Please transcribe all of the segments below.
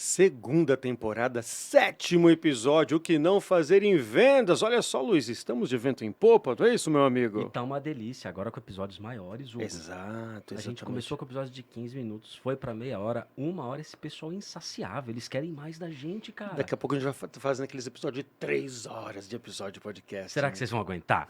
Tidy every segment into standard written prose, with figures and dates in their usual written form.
Segunda temporada, 7º episódio, o que não fazer em vendas. Olha só, Luiz, estamos de vento em popa, não é isso, meu E amigo? tá uma delícia, agora com episódios maiores, Hugo. Exato, A gente começou exatamente. com episódio de 15 minutos, foi pra meia hora, 1 hora, esse pessoal é insaciável, eles querem mais da gente, cara. Daqui a pouco a gente vai fazendo aqueles episódios de 3 horas de episódio de podcast, Será que né? vocês vão aguentar?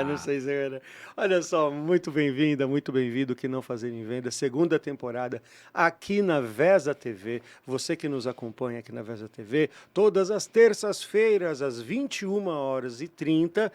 Não sei se era. Olha só, muito bem-vinda, muito bem-vindo, que não fazer em venda, segunda temporada aqui na Vesa TV. Você que nos acompanha aqui na Vesa TV, todas as terças-feiras, às 21h30,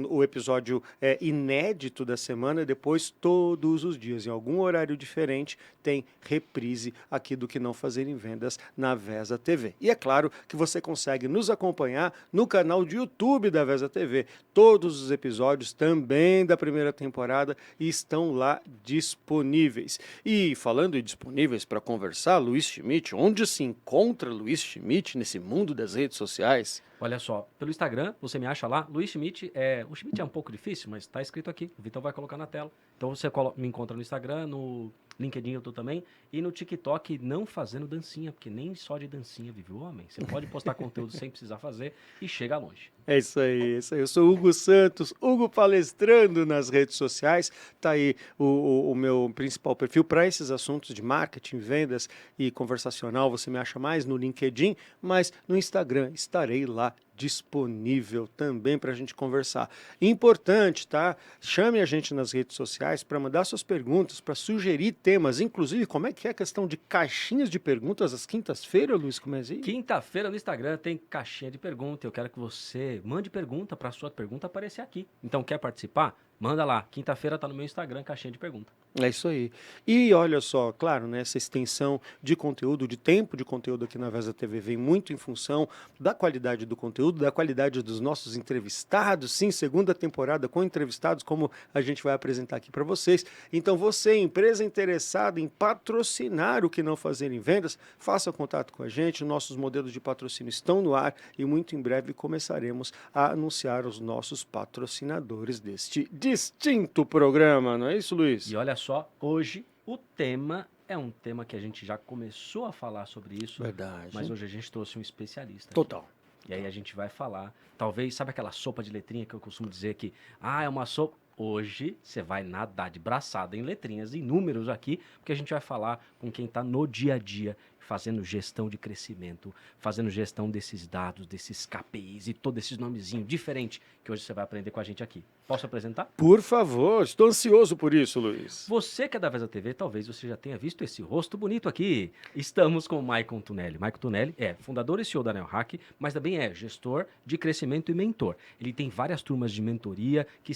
o episódio inédito da semana, depois todos os dias, em algum horário diferente, tem reprise aqui do Que Não Fazer em Vendas na Vesa TV. E é claro que você consegue nos acompanhar no canal de YouTube da Vesa TV. Todos os episódios também da primeira temporada estão lá disponíveis. E falando em disponíveis para conversar, Luiz Schmidt, onde se encontra Luiz Schmidt nesse mundo das redes sociais? Olha só, pelo Instagram, você me acha lá, Luiz Schmidt, o Schmidt é um pouco difícil, mas tá escrito aqui, o Vitão vai colocar na tela. Então você me encontra no Instagram, no LinkedIn eu tô também, e no TikTok não fazendo dancinha, porque nem só de dancinha vive o homem. Você pode postar conteúdo sem precisar fazer e chega longe. É isso aí, é isso aí. Eu sou Hugo Santos, Hugo palestrando nas redes sociais. Tá aí o meu principal perfil para esses assuntos de marketing, vendas e conversacional. Você me acha mais no LinkedIn, mas no Instagram estarei lá disponível também para a gente conversar. Importante, tá? Chame a gente nas redes sociais para mandar suas perguntas, para sugerir temas. Inclusive, como é que é a questão de caixinhas de perguntas às quintas-feiras, Luiz Comezi? Quinta-feira no Instagram tem caixinha de pergunta. Eu quero que você mande pergunta para sua pergunta aparecer aqui. Então, quer participar? Manda lá. Quinta-feira tá no meu Instagram, caixinha de pergunta. É isso aí. E olha só, claro, né, essa extensão de conteúdo, de tempo de conteúdo aqui na Vesa TV vem muito em função da qualidade do conteúdo, da qualidade dos nossos entrevistados. Sim, segunda temporada com entrevistados, como a gente vai apresentar aqui para vocês. Então, você, empresa interessada em patrocinar o Que Não Fazer em Vendas, faça contato com a gente. Nossos modelos de patrocínio estão no ar e muito em breve começaremos a anunciar os nossos patrocinadores deste distinto programa. Não é isso, Luiz? E olha só, hoje o tema é um tema que a gente já começou a falar sobre isso. Verdade. Mas hoje a gente trouxe um especialista. Total. E aí a gente vai falar, talvez, sabe aquela sopa de letrinha que eu costumo dizer que, é uma sopa... Hoje você vai nadar de braçada em letrinhas e números aqui, porque a gente vai falar com quem está no dia a dia, fazendo gestão de crescimento, fazendo gestão desses dados, desses KPIs e todos esses nomezinhos diferentes que hoje você vai aprender com a gente aqui. Posso apresentar? Por favor, estou ansioso por isso, Luiz. Você que é da Vesa TV, talvez você já tenha visto esse rosto bonito aqui. Estamos com o Maicon Tunelli. Maicon Tunelli é fundador e CEO da NeoHack, mas também é gestor de crescimento e mentor. Ele tem várias turmas de mentoria que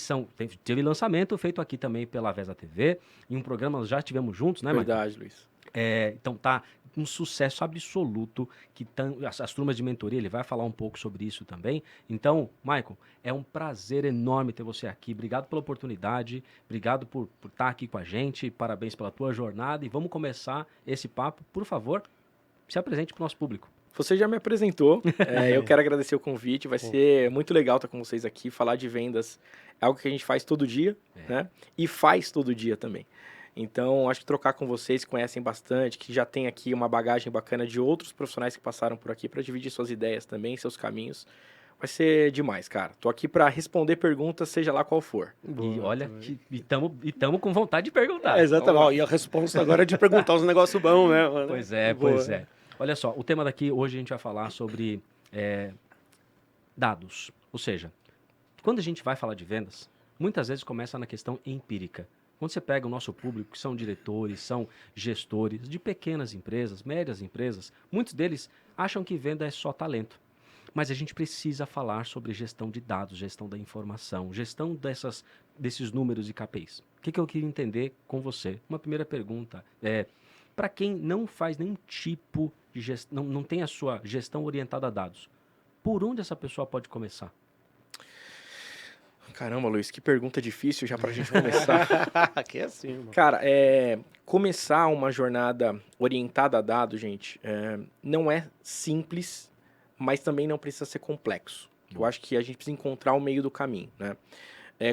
teve lançamento feito aqui também pela Vesa TV. Em um programa nós já estivemos juntos, né, Maicon? Verdade, Luiz. Então tá um sucesso absoluto, que as turmas de mentoria, ele vai falar um pouco sobre isso também. Então, Maicon, é um prazer enorme ter você aqui. Obrigado pela oportunidade, obrigado por estar aqui com a gente, parabéns pela tua jornada e vamos começar esse papo. Por favor, se apresente para o nosso público. Você já me apresentou, eu quero agradecer o convite, vai ser muito legal estar com vocês aqui, falar de vendas é algo que a gente faz todo dia, né? E faz todo dia também. Então, acho que trocar com vocês, que conhecem bastante, que já tem aqui uma bagagem bacana de outros profissionais que passaram por aqui para dividir suas ideias também, seus caminhos, vai ser demais, cara. Tô aqui para responder perguntas, seja lá qual for. E olha, estamos com vontade de perguntar. Exatamente. E a resposta agora é de perguntar os negócios bons, né? Pois é. Olha só, o tema daqui, hoje a gente vai falar sobre dados. Ou seja, quando a gente vai falar de vendas, muitas vezes começa na questão empírica. Quando você pega o nosso público, que são diretores, são gestores de pequenas empresas, médias empresas, muitos deles acham que venda é só talento. Mas a gente precisa falar sobre gestão de dados, gestão da informação, gestão desses números e KPIs. O que eu queria entender com você? Uma primeira pergunta para quem não faz nenhum tipo de gestão, não tem a sua gestão orientada a dados, por onde essa pessoa pode começar? Caramba, Luiz, que pergunta difícil já pra gente começar. Aqui é assim, mano. Cara, começar uma jornada orientada a dados, gente, não é simples, mas também não precisa ser complexo. Eu acho que a gente precisa encontrar o meio do caminho, né?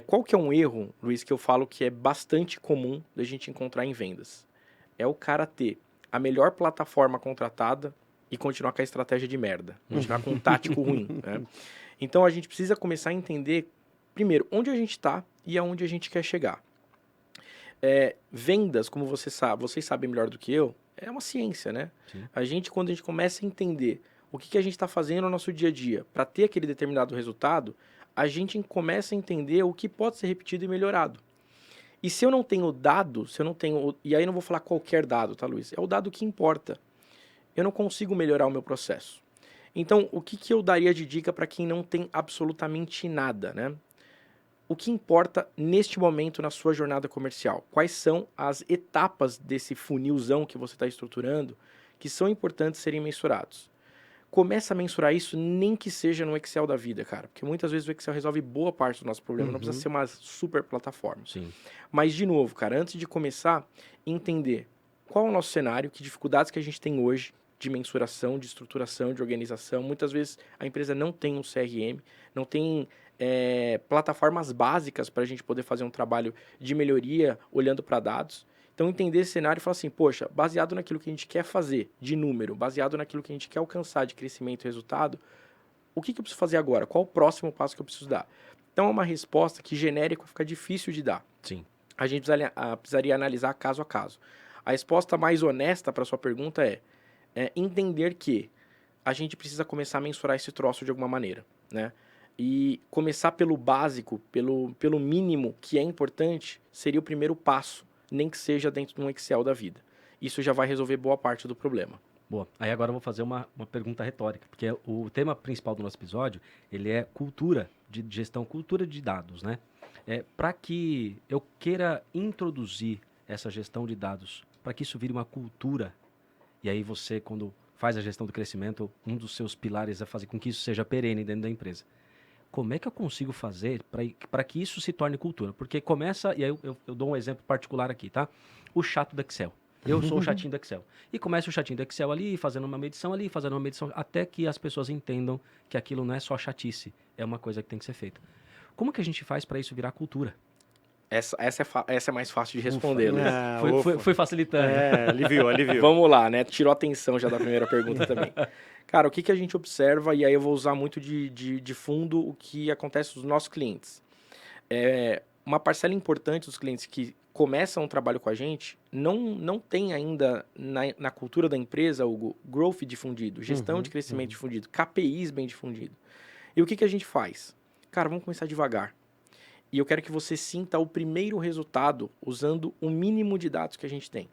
Qual que é um erro, Luiz, que eu falo que é bastante comum da gente encontrar em vendas? É o cara ter a melhor plataforma contratada e continuar com a estratégia de merda. Continuar com um tático ruim, né? Então, a gente precisa começar a entender, primeiro, onde a gente está e aonde a gente quer chegar. Vendas, como vocês sabem melhor do que eu, é uma ciência, né? Sim. Quando a gente começa a entender o que a gente está fazendo no nosso dia a dia para ter aquele determinado resultado, a gente começa a entender o que pode ser repetido e melhorado. E se eu não tenho dado, e aí não vou falar qualquer dado, tá, Luiz? É o dado que importa. Eu não consigo melhorar o meu processo. Então, o que eu daria de dica para quem não tem absolutamente nada, né? O que importa neste momento na sua jornada comercial? Quais são as etapas desse funilzão que você está estruturando que são importantes serem mensurados? Começa a mensurar isso, nem que seja no Excel da vida, cara. Porque muitas vezes o Excel resolve boa parte do nosso problema. Não precisa ser uma super plataforma. Sim. Mas, de novo, cara, antes de começar, entender qual é o nosso cenário, que dificuldades que a gente tem hoje de mensuração, de estruturação, de organização. Muitas vezes a empresa não tem um CRM, não tem plataformas básicas para a gente poder fazer um trabalho de melhoria olhando para dados. Então, entender esse cenário e falar assim, poxa, baseado naquilo que a gente quer fazer de número, baseado naquilo que a gente quer alcançar de crescimento e resultado, o que eu preciso fazer agora? Qual o próximo passo que eu preciso dar? Então, é uma resposta que genérica fica difícil de dar. Sim. A gente precisaria analisar caso a caso. A resposta mais honesta para a sua pergunta é entender que a gente precisa começar a mensurar esse troço de alguma maneira, né? E começar pelo básico, pelo mínimo que é importante, seria o primeiro passo, nem que seja dentro de um Excel da vida. Isso já vai resolver boa parte do problema. Boa. Aí agora eu vou fazer uma pergunta retórica, porque o tema principal do nosso episódio, ele é cultura de gestão, cultura de dados, né? Para que eu queira introduzir essa gestão de dados, para que isso vire uma cultura, e aí você, quando faz a gestão do crescimento, um dos seus pilares é fazer com que isso seja perene dentro da empresa. Como é que eu consigo fazer para que isso se torne cultura? Porque começa, e aí eu dou um exemplo particular aqui, tá? O chato do Excel. Eu sou o chatinho do Excel. E começa o chatinho do Excel ali, fazendo uma medição ali, fazendo uma medição, até que as pessoas entendam que aquilo não é só chatice, é uma coisa que tem que ser feita. Como que a gente faz para isso virar cultura? Essa é mais fácil de responder, Luiz. Foi facilitando. Aliviou. Vamos lá, né? Tirou a atenção já da primeira pergunta também. Cara, o que a gente observa, e aí eu vou usar muito de fundo o que acontece nos nossos clientes. Uma parcela importante dos clientes que começam um trabalho com a gente não tem ainda na cultura da empresa o growth difundido, gestão de crescimento difundido, KPIs bem difundido. E o que a gente faz? Cara, vamos começar devagar. E eu quero que você sinta o primeiro resultado usando o mínimo de dados que a gente tem.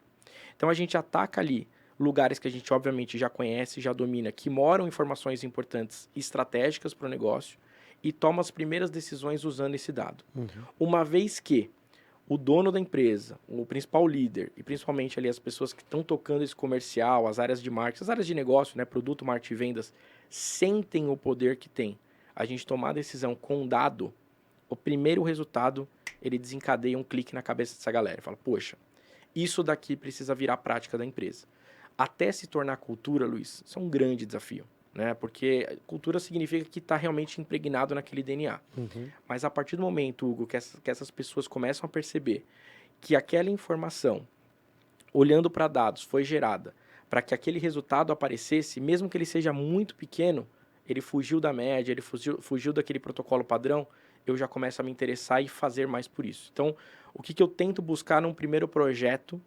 Então, a gente ataca ali lugares que a gente, obviamente, já conhece, já domina, que moram informações importantes estratégicas para o negócio e toma as primeiras decisões usando esse dado. Uma vez que o dono da empresa, o principal líder e principalmente ali as pessoas que estão tocando esse comercial, as áreas de marketing, as áreas de negócio, né, produto, marketing e vendas, sentem o poder que tem a gente tomar a decisão com dado, o primeiro resultado, ele desencadeia um clique na cabeça dessa galera. Fala, poxa, isso daqui precisa virar prática da empresa. Até se tornar cultura, Luiz, isso é um grande desafio, né? Porque cultura significa que está realmente impregnado naquele DNA. Mas a partir do momento, Hugo, que essas pessoas começam a perceber que aquela informação, olhando para dados, foi gerada para que aquele resultado aparecesse, mesmo que ele seja muito pequeno, ele fugiu da média, ele fugiu daquele protocolo padrão, eu já começo a me interessar e fazer mais por isso. Então, o que eu tento buscar num primeiro projeto,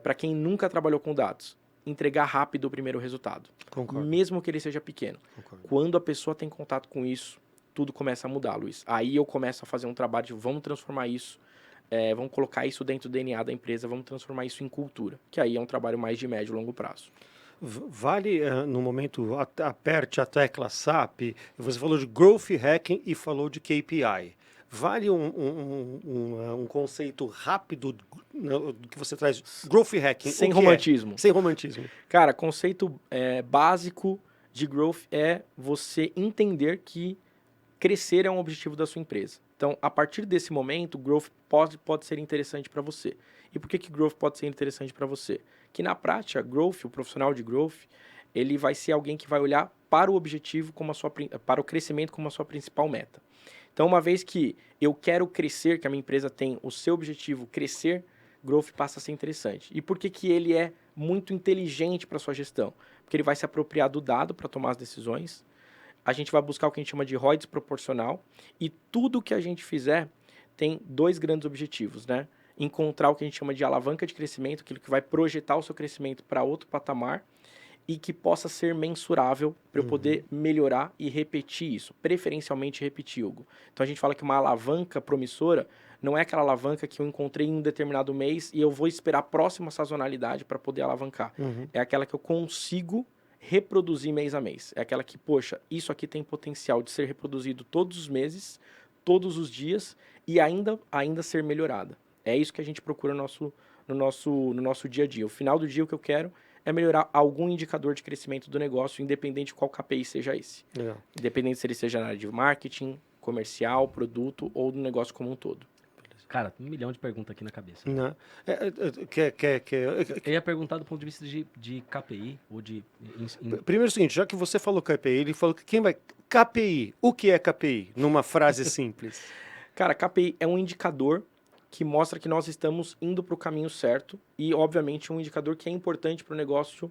para quem nunca trabalhou com dados? Entregar rápido o primeiro resultado. Concordo. Mesmo que ele seja pequeno. Concordo. Quando a pessoa tem contato com isso, tudo começa a mudar, Luiz. Aí eu começo a fazer um trabalho de vamos transformar isso, vamos colocar isso dentro do DNA da empresa, vamos transformar isso em cultura. Que aí é um trabalho mais de médio e longo prazo. Vale, no momento, aperte a tecla SAP, você falou de Growth Hacking e falou de KPI. Vale um conceito rápido do que você traz, Growth Hacking. Sem romantismo. Sem romantismo. Cara, conceito básico de growth é você entender que crescer é um objetivo da sua empresa. Então, a partir desse momento, growth pode ser interessante para você. E por que growth pode ser interessante para você? Que na prática, growth, o profissional de growth, ele vai ser alguém que vai olhar para o objetivo, para o crescimento como a sua principal meta. Então, uma vez que eu quero crescer, que a minha empresa tem o seu objetivo crescer, growth passa a ser interessante. E por que ele é muito inteligente para sua gestão, porque ele vai se apropriar do dado para tomar as decisões. A gente vai buscar o que a gente chama de ROI desproporcional, e tudo que a gente fizer tem 2 grandes objetivos, né? Encontrar o que a gente chama de alavanca de crescimento, aquilo que vai projetar o seu crescimento para outro patamar e que possa ser mensurável para eu poder melhorar e repetir isso, preferencialmente repetir, Hugo. Então a gente fala que uma alavanca promissora não é aquela alavanca que eu encontrei em um determinado mês e eu vou esperar a próxima sazonalidade para poder alavancar. É aquela que eu consigo reproduzir mês a mês. É aquela que, poxa, isso aqui tem potencial de ser reproduzido todos os meses, todos os dias e ainda ser melhorada. É isso que a gente procura no nosso dia a dia. O final do dia, o que eu quero é melhorar algum indicador de crescimento do negócio, independente de qual KPI seja esse. Legal. Independente se ele seja na área de marketing, comercial, produto ou do negócio como um todo. Cara, 1 milhão de perguntas aqui na cabeça. Né? Eu ia perguntar do ponto de vista de KPI ou de... Primeiro é o seguinte, já que você falou KPI, ele falou que quem vai... KPI, o que é KPI? Numa frase simples. Cara, KPI é um indicador que mostra que nós estamos indo para o caminho certo e, obviamente, um indicador que é importante para o negócio,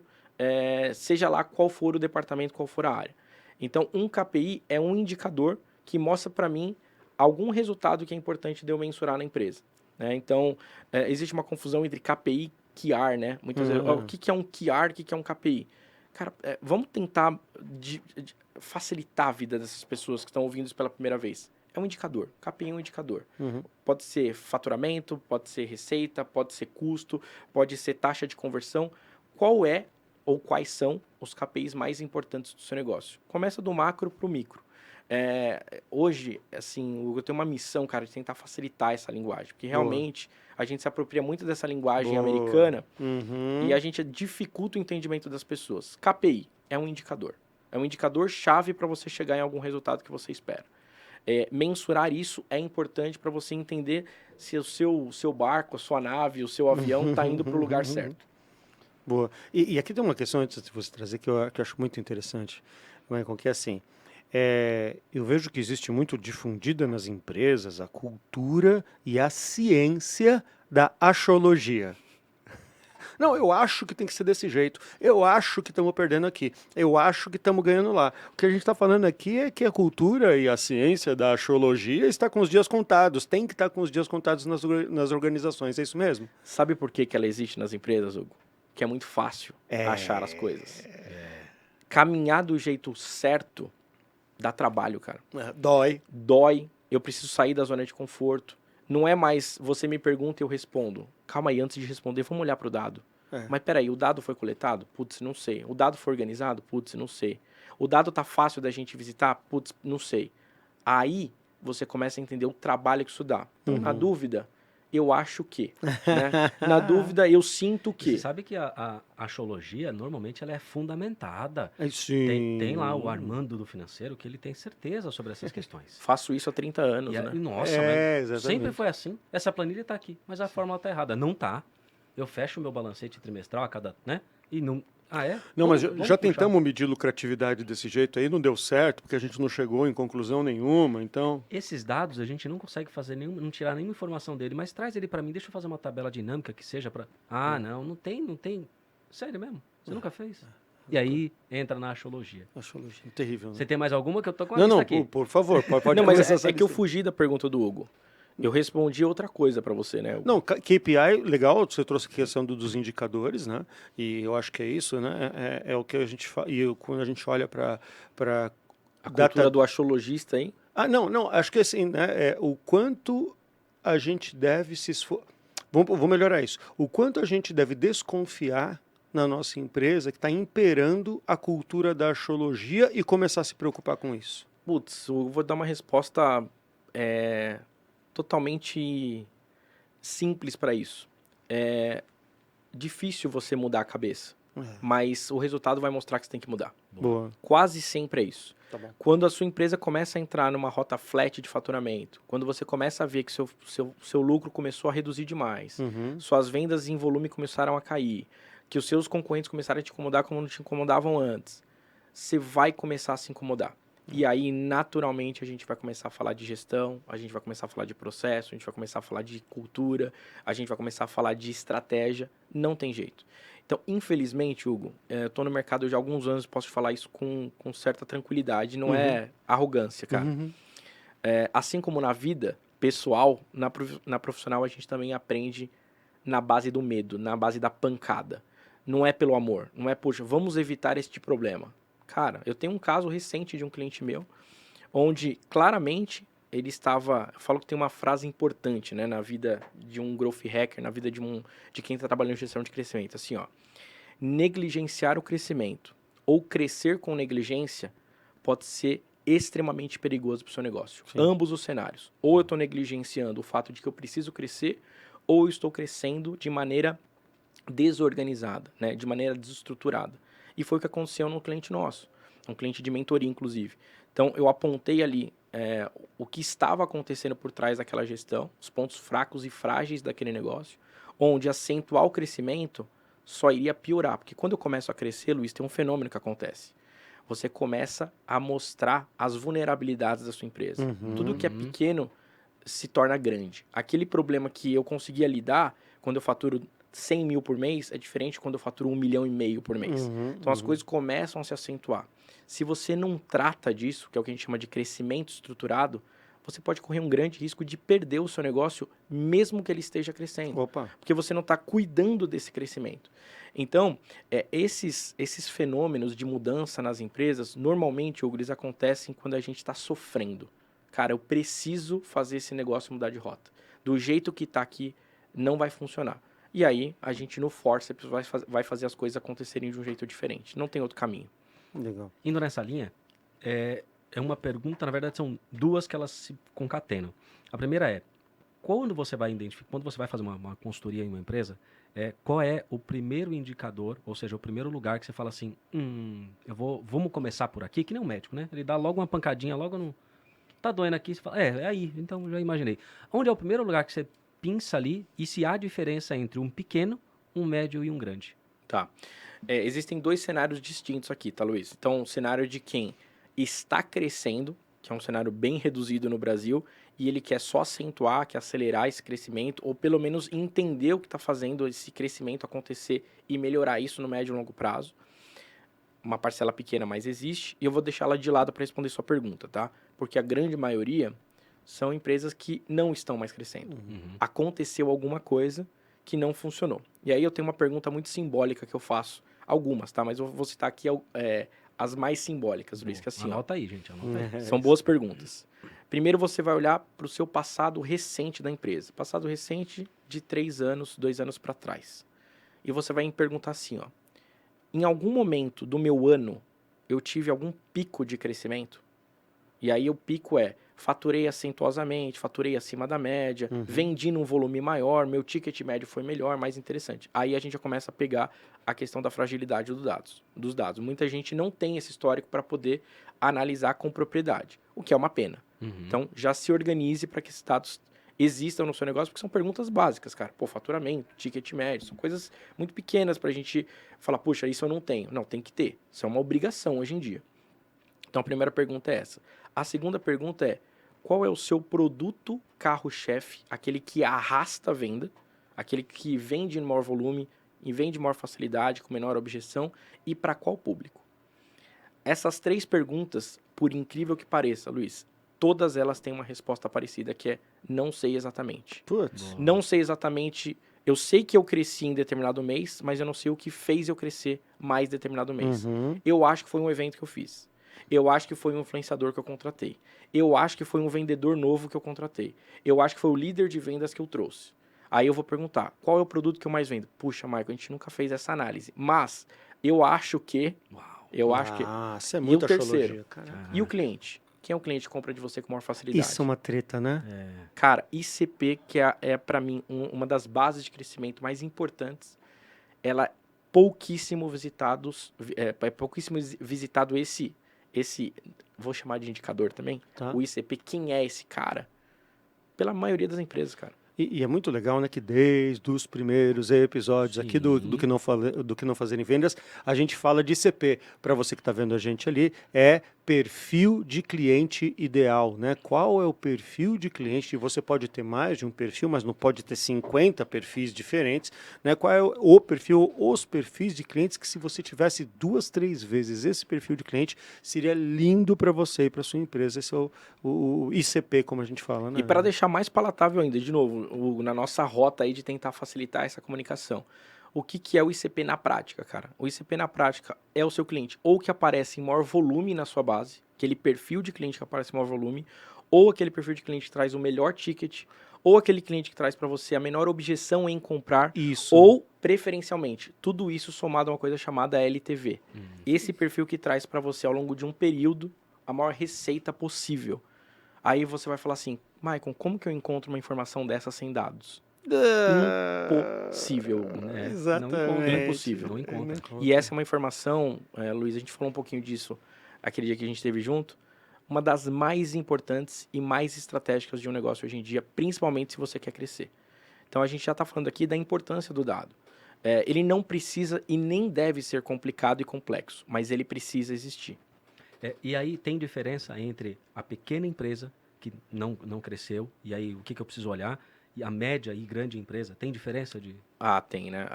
seja lá qual for o departamento, qual for a área. Então, um KPI é um indicador que mostra para mim algum resultado que é importante de eu mensurar na empresa. Né? Então, existe uma confusão entre KPI e QR, né? Muitas vezes, o que é um QR, o que é um KPI? Cara, vamos tentar facilitar a vida dessas pessoas que estão ouvindo isso pela primeira vez. É um indicador. KPI é um indicador. Pode ser faturamento, pode ser receita, pode ser custo, pode ser taxa de conversão. Qual é ou quais são os KPIs mais importantes do seu negócio? Começa do macro para o micro. Hoje, assim, eu tenho uma missão, cara, de tentar facilitar essa linguagem. Porque realmente a gente se apropria muito dessa linguagem americana e a gente dificulta o entendimento das pessoas. KPI é um indicador. É um indicador-chave para você chegar em algum resultado que você espera. Mensurar isso é importante para você entender se o seu barco, a sua nave, o seu avião está indo para o lugar certo. Boa. E aqui tem uma questão, antes de você trazer, que eu acho muito interessante, Michael, que é assim, eu vejo que existe muito difundida nas empresas a cultura e a ciência da axologia. Não, eu acho que tem que ser desse jeito. Eu acho que estamos perdendo aqui. Eu acho que estamos ganhando lá. O que a gente está falando aqui é que a cultura e a ciência da axologia está com os dias contados. Tem que estar com os dias contados nas organizações. É isso mesmo? Sabe por que ela existe nas empresas, Hugo? Que é muito fácil achar as coisas. Caminhar do jeito certo dá trabalho, cara. Dói. Eu preciso sair da zona de conforto. Não é mais você me pergunta e eu respondo. Calma aí, antes de responder, vamos olhar para o dado. Mas peraí, o dado foi coletado? Putz, não sei. O dado foi organizado? Putz, não sei. O dado tá fácil da gente visitar? Putz, não sei. Aí você começa a entender o trabalho que isso dá. Então, na dúvida, eu acho que. Né? Na dúvida, eu sinto que. Você sabe que a axologia, normalmente, ela é fundamentada. Sim. Tem lá o Armando do financeiro que ele tem certeza sobre essas questões. Faço isso há 30 anos, né? Nossa, mas sempre foi assim. Essa planilha está aqui, mas a fórmula está errada. Não tá. Eu fecho o meu balancete trimestral a cada, né? E não... Ah, é? Não, mas já tentamos medir lucratividade desse jeito aí, não deu certo, porque a gente não chegou em conclusão nenhuma, então... Esses dados a gente não consegue fazer não tirar nenhuma informação dele, mas traz ele para mim, deixa eu fazer uma tabela dinâmica que seja para... não tem. Sério mesmo? Você nunca fez? E aí entra na axologia. Axologia, terrível, né? Você tem mais alguma que eu tô com a lista aqui? Por favor, pode não, mas começar é que eu fugi da pergunta do Hugo. Eu respondi outra coisa para você, né? Não, KPI, legal, você trouxe a questão dos indicadores, né? E eu acho que é isso, né? É o que a gente fala. E quando a gente olha para a cultura do axologista, hein? Não, acho que assim, né? O quanto a gente deve se esforçar. Vou melhorar isso. O quanto a gente deve desconfiar na nossa empresa que está imperando a cultura da axologia e começar a se preocupar com isso. Putz, eu vou dar uma resposta totalmente simples para isso. É difícil você mudar a cabeça, mas o resultado vai mostrar que você tem que mudar. Boa. Quase sempre é isso. Tá bom. Quando a sua empresa começa a entrar numa rota flat de faturamento, quando você começa a ver que seu lucro começou a reduzir demais, suas vendas em volume começaram a cair, que os seus concorrentes começaram a te incomodar como não te incomodavam antes, você vai começar a se incomodar. E aí, naturalmente, a gente vai começar a falar de gestão, a gente vai começar a falar de processo, a gente vai começar a falar de cultura, a gente vai começar a falar de estratégia. Não tem jeito. Então, infelizmente, Hugo, eu estou no mercado já há alguns anos, posso te falar isso com certa tranquilidade. Não é arrogância, cara. Assim como na vida pessoal, na profissional, a gente também aprende na base do medo, na base da pancada. Não é pelo amor, não é, poxa, vamos evitar este problema. Cara, eu tenho um caso recente de um cliente meu, onde claramente ele estava... Eu falo que tem uma frase importante, né, na vida de um growth hacker, na vida de quem está trabalhando em gestão de crescimento. Assim, ó, negligenciar o crescimento ou crescer com negligência pode ser extremamente perigoso para o seu negócio. Sim. Ambos os cenários. Ou eu estou negligenciando o fato de que eu preciso crescer, ou eu estou crescendo de maneira desorganizada, né, de maneira desestruturada. E foi o que aconteceu num cliente nosso, um cliente de mentoria, inclusive. Então, eu apontei ali o que estava acontecendo por trás daquela gestão, os pontos fracos e frágeis daquele negócio, onde acentuar o crescimento só iria piorar. Porque quando eu começo a crescer, Luiz, tem um fenômeno que acontece. Você começa a mostrar as vulnerabilidades da sua empresa. Tudo que é pequeno se torna grande. Aquele problema que eu conseguia lidar quando eu faturo 100 mil por mês é diferente quando eu faturo 1,5 milhão por mês. Então as coisas começam a se acentuar. Se você não trata disso, que é o que a gente chama de crescimento estruturado, você pode correr um grande risco de perder o seu negócio, mesmo que ele esteja crescendo. Opa. Porque você não está cuidando desse crescimento. Então, esses fenômenos de mudança nas empresas, normalmente, Hugo, eles acontecem quando a gente está sofrendo. Cara, eu preciso fazer esse negócio mudar de rota. Do jeito que está aqui, não vai funcionar. E aí, a gente no forceps vai fazer as coisas acontecerem de um jeito diferente. Não tem outro caminho. Legal. Indo nessa linha, é uma pergunta, na verdade são duas que elas se concatenam. A primeira é, quando você vai fazer uma consultoria em uma empresa, qual é o primeiro indicador, ou seja, o primeiro lugar que você fala assim, vamos começar por aqui, que nem um médico, né? Ele dá logo uma pancadinha, logo no... Tá doendo aqui, você fala, é aí, então já imaginei. Onde é o primeiro lugar que você pinça ali e se há diferença entre um pequeno, um médio e um grande? Tá. Existem dois cenários distintos aqui, tá, Luiz? Então, o cenário de quem está crescendo, que é um cenário bem reduzido no Brasil, e ele quer só acentuar, quer acelerar esse crescimento, ou pelo menos entender o que está fazendo esse crescimento acontecer e melhorar isso no médio e longo prazo. Uma parcela pequena, mas existe, e eu vou deixá-la de lado para responder sua pergunta, tá? Porque a grande maioria são empresas que não estão mais crescendo. Aconteceu alguma coisa que não funcionou. E aí eu tenho uma pergunta muito simbólica que eu faço, algumas, tá? Mas eu vou citar aqui as mais simbólicas, Luiz, que assim, Anota aí, gente, anota aí. são boas perguntas. Primeiro você vai olhar para o seu passado recente da empresa. Passado recente de 3 anos, 2 anos para trás. E você vai me perguntar assim, ó. Em algum momento do meu ano, eu tive algum pico de crescimento? E aí o pico faturei acentuosamente, faturei acima da média, vendi num volume maior, meu ticket médio foi melhor, mais interessante. Aí a gente já começa a pegar a questão da fragilidade dos dados. Muita gente não tem esse histórico para poder analisar com propriedade, o que é uma pena. Então, já se organize para que esses dados existam no seu negócio, porque são perguntas básicas, cara. Pô, faturamento, ticket médio, são coisas muito pequenas para a gente falar, puxa, isso eu não tenho. Não, tem que ter. Isso é uma obrigação hoje em dia. Então, a primeira pergunta é essa. A segunda pergunta é, qual é o seu produto carro-chefe, aquele que arrasta a venda, aquele que vende em maior volume e vende em maior facilidade, com menor objeção, e para qual público? Essas 3 perguntas, por incrível que pareça, Luiz, todas elas têm uma resposta parecida, que é não sei exatamente. Putz. Não sei exatamente... Eu sei que eu cresci em determinado mês, mas eu não sei o que fez eu crescer mais determinado mês. Eu acho que foi um evento que eu fiz. Eu acho que foi um influenciador que eu contratei. Eu acho que foi um vendedor novo que eu contratei. Eu acho que foi o líder de vendas que eu trouxe. Aí eu vou perguntar, qual é o produto que eu mais vendo? Puxa, Michael, a gente nunca fez essa análise. Mas eu acho que... Eu acho que... Isso é muita e o terceiro? astrologia, cara. E o cliente? Quem é o cliente que compra de você com maior facilidade? Isso é uma treta, né? Cara, ICP, que é para mim, uma das bases de crescimento mais importantes, ela é pouquíssimo visitado esse, vou chamar de indicador também, Tá. o ICP, quem é esse cara? Pela maioria das empresas, cara. E é muito legal, né, que desde os primeiros episódios aqui do que não Fazer em Vendas, a gente fala de ICP. Para você que está vendo a gente ali, é perfil de cliente ideal, né? Qual é o perfil de cliente? Você pode ter mais de um perfil, mas não pode ter 50 perfis diferentes, né? Qual é o perfil, os perfis de clientes que, se você tivesse 2, 3 vezes esse perfil de cliente, seria lindo para você e para sua empresa. Esse é o ICP, como a gente fala, né? E para deixar mais palatável ainda, de novo, na nossa rota aí de tentar facilitar essa comunicação. O que é o ICP na prática, cara? O ICP na prática é o seu cliente ou que aparece em maior volume na sua base, aquele perfil de cliente que aparece em maior volume, ou aquele perfil de cliente que traz o melhor ticket, ou aquele cliente que traz para você a menor objeção em comprar, Isso. ou, preferencialmente, tudo isso somado a uma coisa chamada LTV. Esse perfil que traz para você, ao longo de um período, a maior receita possível. Aí você vai falar assim, Maicon, como que eu encontro uma informação dessa sem dados? Impossível. Exatamente. Impossível. Não encontra. E essa é uma informação, Luiz, a gente falou um pouquinho disso aquele dia que a gente esteve junto, uma das mais importantes e mais estratégicas de um negócio hoje em dia, principalmente se você quer crescer. Então a gente já está falando aqui da importância do dado. Ele não precisa e nem deve ser complicado e complexo, mas ele precisa existir. E aí tem diferença entre a pequena empresa que não cresceu, e aí o que eu preciso olhar, e a média e grande empresa, tem diferença de... Tem, né?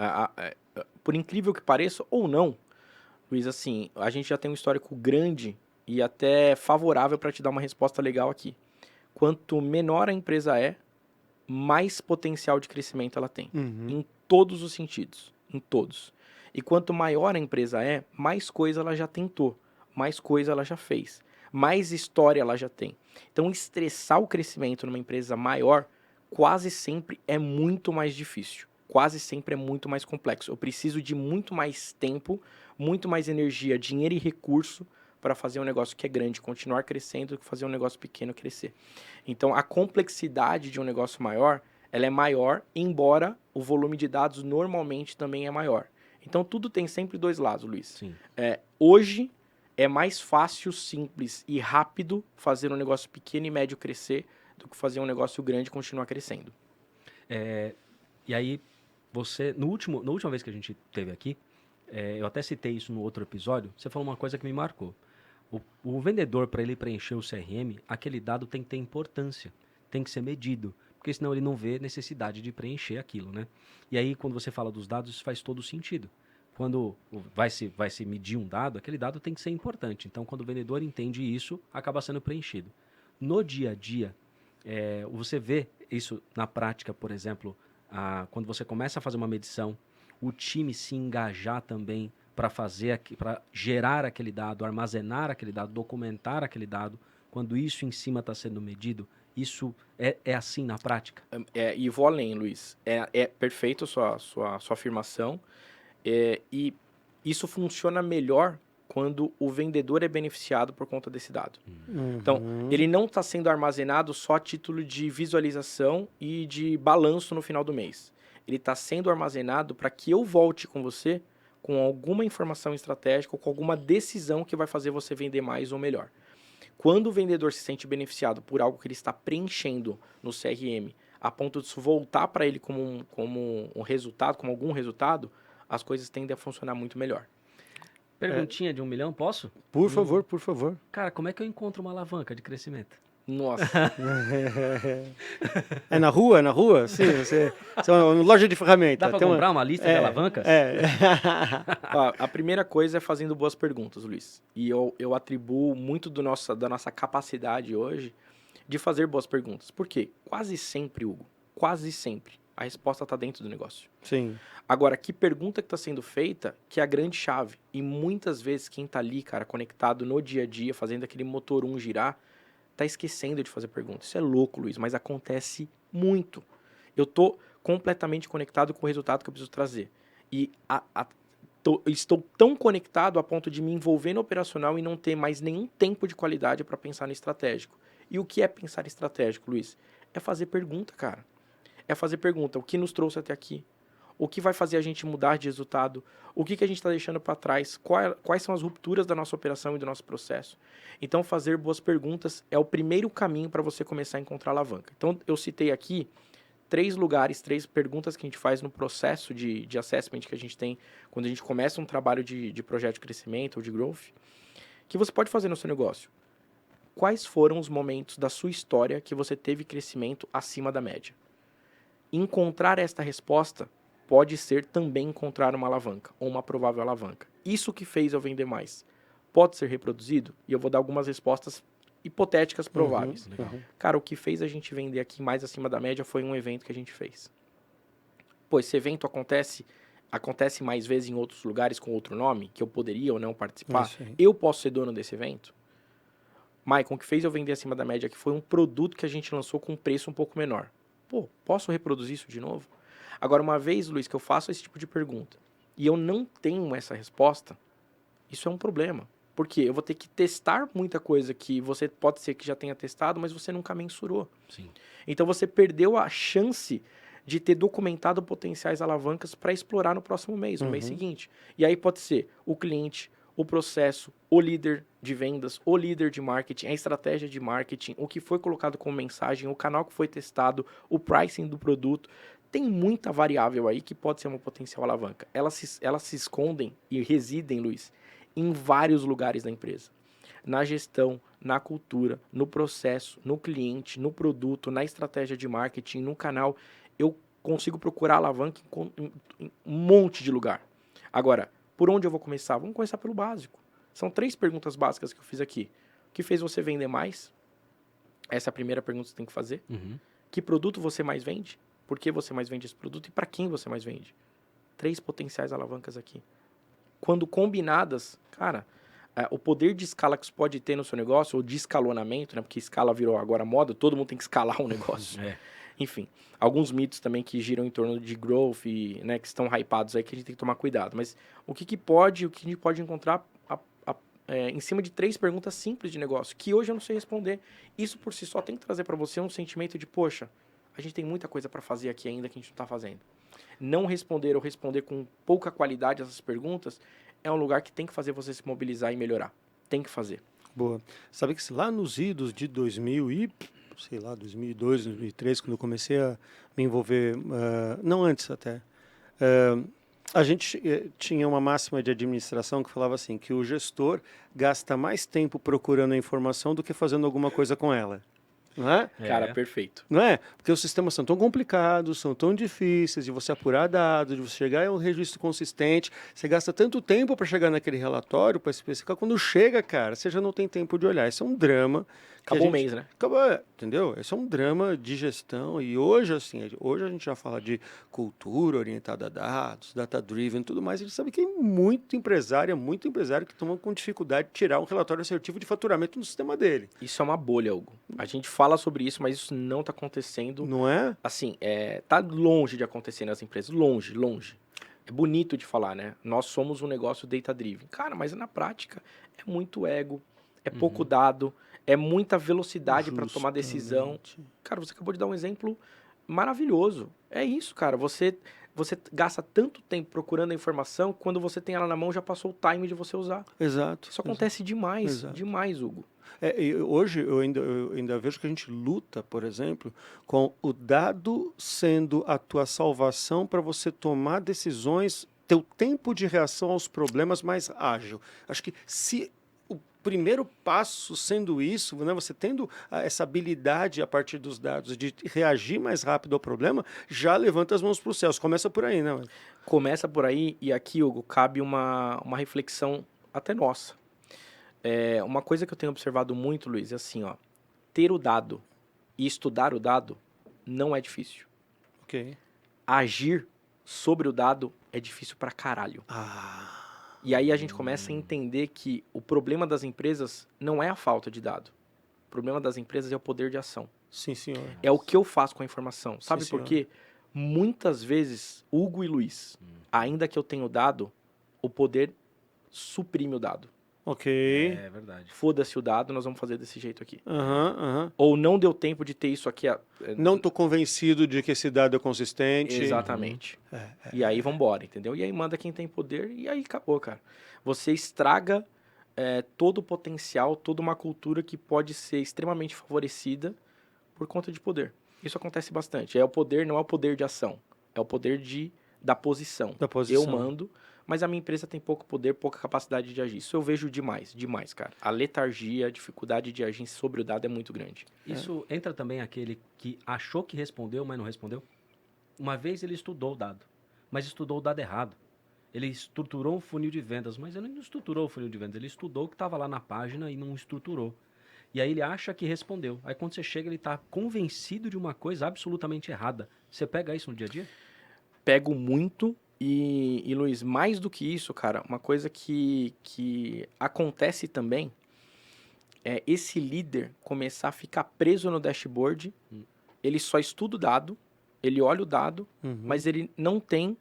Por incrível que pareça, ou não, Luiz, assim, a gente já tem um histórico grande e até favorável para te dar uma resposta legal aqui. Quanto menor a empresa é, mais potencial de crescimento ela tem. Em todos os sentidos. Em todos. E quanto maior a empresa é, mais coisa ela já tentou. Mais coisa ela já fez. Mais história ela já tem. Então, estressar o crescimento numa empresa maior quase sempre é muito mais difícil. Quase sempre é muito mais complexo. Eu preciso de muito mais tempo, muito mais energia, dinheiro e recurso para fazer um negócio que é grande, continuar crescendo, do que fazer um negócio pequeno crescer. Então, a complexidade de um negócio maior, ela é maior, embora o volume de dados normalmente também é maior. Então, tudo tem sempre dois lados, Luiz. Sim. Hoje, é mais fácil, simples e rápido fazer um negócio pequeno e médio crescer do que fazer um negócio grande e continuar crescendo. E aí, você, na última vez que a gente teve aqui, eu até citei isso no outro episódio, você falou uma coisa que me marcou. O vendedor, para ele preencher o CRM, aquele dado tem que ter importância, tem que ser medido, porque senão ele não vê necessidade de preencher aquilo, né? E aí, quando você fala dos dados, isso faz todo sentido. Quando vai se medir um dado, aquele dado tem que ser importante. Então, quando o vendedor entende isso, acaba sendo preenchido. No dia a dia, você vê isso na prática, por exemplo, quando você começa a fazer uma medição, o time se engajar também para gerar aquele dado, armazenar aquele dado, documentar aquele dado, quando isso em cima está sendo medido, isso é assim na prática? E vou além, Luiz. É perfeito a sua afirmação. E isso funciona melhor quando o vendedor é beneficiado por conta desse dado. Então, ele não está sendo armazenado só a título de visualização e de balanço no final do mês. Ele está sendo armazenado para que eu volte com você com alguma informação estratégica ou com alguma decisão que vai fazer você vender mais ou melhor. Quando o vendedor se sente beneficiado por algo que ele está preenchendo no CRM, a ponto disso voltar para ele como um resultado, como algum resultado, as coisas tendem a funcionar muito melhor. Perguntinha de 1 milhão, posso? Por favor, por favor. Cara, como é que eu encontro uma alavanca de crescimento? Nossa. É na rua? É na rua? Sim, você é uma loja de ferramentas. Dá para comprar uma lista de alavancas? A primeira coisa é fazendo boas perguntas, Luiz. E eu atribuo muito da nossa capacidade hoje de fazer boas perguntas. Por quê? Quase sempre, Hugo, quase sempre, a resposta está dentro do negócio. Sim. Agora, que pergunta que está sendo feita, que é a grande chave. E muitas vezes quem está ali, cara, conectado no dia a dia, fazendo aquele motor 1 girar, tá esquecendo de fazer perguntas. Isso é louco, Luiz, mas acontece muito. Eu tô completamente conectado com o resultado que eu preciso trazer. E estou tão conectado a ponto de me envolver no operacional e não ter mais nenhum tempo de qualidade para pensar no estratégico. E o que é pensar estratégico, Luiz? É fazer pergunta, cara. É fazer pergunta. O que nos trouxe até aqui? O que vai fazer a gente mudar de resultado? O que a gente está deixando para trás? Quais são as rupturas da nossa operação e do nosso processo? Então, fazer boas perguntas é o primeiro caminho para você começar a encontrar alavanca. Então, eu citei aqui 3 lugares, 3 perguntas que a gente faz no processo de assessment que a gente tem quando a gente começa um trabalho de projeto de crescimento ou de growth, que você pode fazer no seu negócio. Quais foram os momentos da sua história que você teve crescimento acima da média? Encontrar esta resposta pode ser também encontrar uma alavanca, ou uma provável alavanca. Isso que fez eu vender mais pode ser reproduzido? E eu vou dar algumas respostas hipotéticas prováveis. Legal. Cara, o que fez a gente vender aqui mais acima da média foi um evento que a gente fez. Pô, esse evento acontece mais vezes em outros lugares com outro nome, que eu poderia ou não participar. Isso aí. Eu posso ser dono desse evento? Maicon, o que fez eu vender acima da média aqui foi um produto que a gente lançou com um preço um pouco menor. Pô, posso reproduzir isso de novo? Agora, uma vez, Luiz, que eu faço esse tipo de pergunta e eu não tenho essa resposta, isso é um problema. Porque eu vou ter que testar muita coisa que você pode ser que já tenha testado, mas você nunca mensurou. Sim. Então você perdeu a chance de ter documentado potenciais alavancas para explorar no próximo mês, no mês seguinte. E aí pode ser o cliente, o processo, o líder de vendas, o líder de marketing, a estratégia de marketing, o que foi colocado como mensagem, o canal que foi testado, o pricing do produto. Tem muita variável aí que pode ser uma potencial alavanca. Elas se escondem e residem, Luiz, em vários lugares da empresa. Na gestão, na cultura, no processo, no cliente, no produto, na estratégia de marketing, no canal. Eu consigo procurar alavanca em um monte de lugar. Agora, por onde eu vou começar? Vamos começar pelo básico. São 3 perguntas básicas que eu fiz aqui. O que fez você vender mais? Essa é a primeira pergunta que você tem que fazer. Que produto você mais vende? Por que você mais vende esse produto? E para quem você mais vende? 3 potenciais alavancas aqui. Quando combinadas, cara, o poder de escala que isso pode ter no seu negócio, ou de escalonamento, né? Porque escala virou agora moda, todo mundo tem que escalar um negócio. Enfim, alguns mitos também que giram em torno de growth, e, né, que estão hypados aí, que a gente tem que tomar cuidado. Mas o que a gente pode encontrar em cima de 3 perguntas simples de negócio, que hoje eu não sei responder. Isso por si só tem que trazer para você um sentimento de, poxa, a gente tem muita coisa para fazer aqui ainda que a gente não está fazendo. Não responder ou responder com pouca qualidade essas perguntas é um lugar que tem que fazer você se mobilizar e melhorar. Tem que fazer. Boa. Sabe que lá nos idos de 2002, 2003, quando eu comecei a me envolver, não antes até, a gente tinha uma máxima de administração que falava assim, que o gestor gasta mais tempo procurando a informação do que fazendo alguma coisa com ela. Não é? Cara, perfeito. Não é? Porque os sistemas são tão complicados, são tão difíceis de você apurar dados, de você chegar a um registro consistente. Você gasta tanto tempo para chegar naquele relatório, para especificar. Quando chega, cara, você já não tem tempo de olhar. Isso é um drama. Acabou o mês, né? Acabou, entendeu? Esse é um drama de gestão. E hoje, assim, hoje a gente já fala de cultura orientada a dados, data-driven e tudo mais. A gente sabe que tem muito empresário que toma com dificuldade de tirar um relatório assertivo de faturamento no sistema dele. Isso é uma bolha, Hugo. A gente fala sobre isso, mas isso não está acontecendo. Não é? Assim, tá longe de acontecer nas empresas. Longe, longe. É bonito de falar, né? Nós somos um negócio data-driven. Cara, mas na prática é muito ego, é pouco dado, é muita velocidade para tomar decisão. Cara, você acabou de dar um exemplo maravilhoso. É isso, cara. Você gasta tanto tempo procurando a informação que quando você tem ela na mão já passou o time de você usar. Exato. Isso acontece demais, demais, Hugo. E hoje eu ainda vejo que a gente luta, por exemplo, com o dado sendo a tua salvação para você tomar decisões, teu tempo de reação aos problemas mais ágil. Acho que se o primeiro passo sendo isso, né, você tendo essa habilidade a partir dos dados de reagir mais rápido ao problema, já levanta as mãos para os céus. Começa por aí, né? Começa por aí e aqui, Hugo, cabe uma reflexão até nossa. Uma coisa que eu tenho observado muito, Luiz, é assim, ó, ter o dado e estudar o dado não é difícil. Ok. Agir sobre o dado é difícil pra caralho. E aí a gente começa a entender que o problema das empresas não é a falta de dado. O problema das empresas é o poder de ação. Sim, senhor. É o que eu faço com a informação. Sabe Sim, por quê? Muitas vezes, Hugo e Luiz, ainda que eu tenha o dado, o poder suprime o dado. Ok. É verdade. Foda-se o dado, nós vamos fazer desse jeito aqui. Aham. Ou não deu tempo de ter isso aqui. Não estou convencido de que esse dado é consistente. Exatamente. E aí vambora, entendeu? E aí manda quem tem poder e aí acabou, cara. Você estraga todo o potencial, toda uma cultura que pode ser extremamente favorecida por conta de poder. Isso acontece bastante. O poder não é o poder de ação, é o poder da posição. Da posição. Eu mando, mas a minha empresa tem pouco poder, pouca capacidade de agir. Isso eu vejo demais, cara. A letargia, a dificuldade de agir sobre o dado é muito grande. Isso entra também aquele que achou que respondeu, mas não respondeu? Uma vez ele estudou o dado, mas estudou o dado errado. Ele estruturou um funil de vendas, mas ele não estruturou o funil de vendas. Ele estudou o que estava lá na página e não estruturou. E aí ele acha que respondeu. Aí quando você chega, ele está convencido de uma coisa absolutamente errada. Você pega isso no dia a dia? Pego muito e Luiz, mais do que isso, cara, uma coisa que acontece também é esse líder começar a ficar preso no dashboard. Ele só estuda o dado, ele olha o dado, mas ele não tem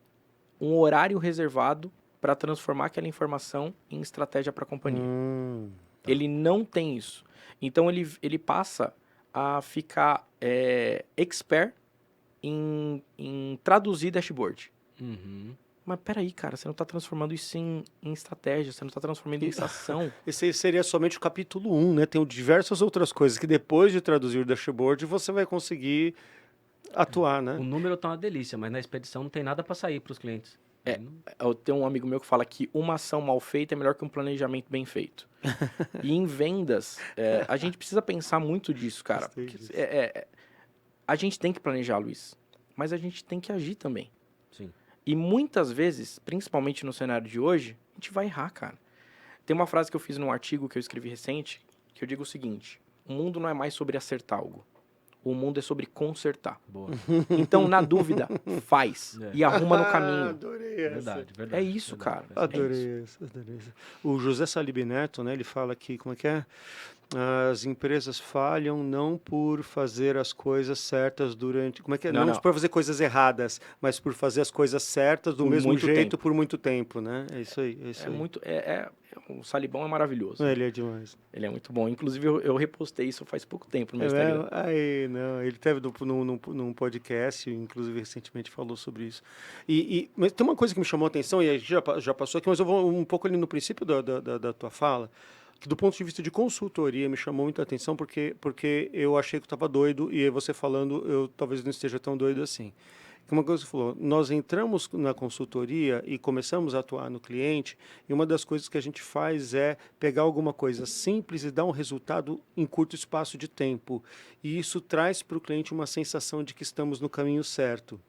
um horário reservado para transformar aquela informação em estratégia para a companhia. Ele não tem isso. Então, ele passa a ficar expert em traduzir dashboard. Mas peraí, cara, você não está transformando isso em estratégia, você não está transformando isso em ação. Esse seria somente o capítulo 1, né? Tem diversas outras coisas que depois de traduzir o dashboard você vai conseguir atuar, né? O número tá uma delícia, mas na expedição não tem nada para sair para os clientes. Eu tenho um amigo meu que fala que uma ação mal feita é melhor que um planejamento bem feito. E em vendas, a gente precisa pensar muito disso, cara. Porque, a gente tem que planejar, Luiz, mas a gente tem que agir também. Sim. E muitas vezes, principalmente no cenário de hoje, a gente vai errar, cara. Tem uma frase que eu fiz num artigo que eu escrevi recente, que eu digo o seguinte: o mundo não é mais sobre acertar algo. O mundo é sobre consertar. Boa. Então, na dúvida, faz. E arruma no caminho. Adorei essa. Verdade. É isso, cara. Adorei isso. O José Salib Neto, né, ele fala que, como é que é? As empresas falham não por fazer as coisas certas durante... Como é que é? Não por fazer coisas erradas, mas por fazer as coisas certas do mesmo jeito por muito tempo, né? É isso aí. O Salibão é maravilhoso. Ele é demais. Ele é muito bom. Inclusive, eu repostei isso faz pouco tempo no meu Instagram. Ele teve num podcast, inclusive recentemente falou sobre isso. Mas tem uma coisa que me chamou a atenção, e a gente já passou aqui, mas eu vou um pouco ali no princípio da tua fala, que do ponto de vista de consultoria me chamou muita atenção, porque eu achei que eu estava doido, e aí você falando, eu talvez não esteja tão doido assim. Uma coisa que você falou, nós entramos na consultoria e começamos a atuar no cliente, e uma das coisas que a gente faz é pegar alguma coisa simples e dar um resultado em curto espaço de tempo. E isso traz para o cliente uma sensação de que estamos no caminho certo.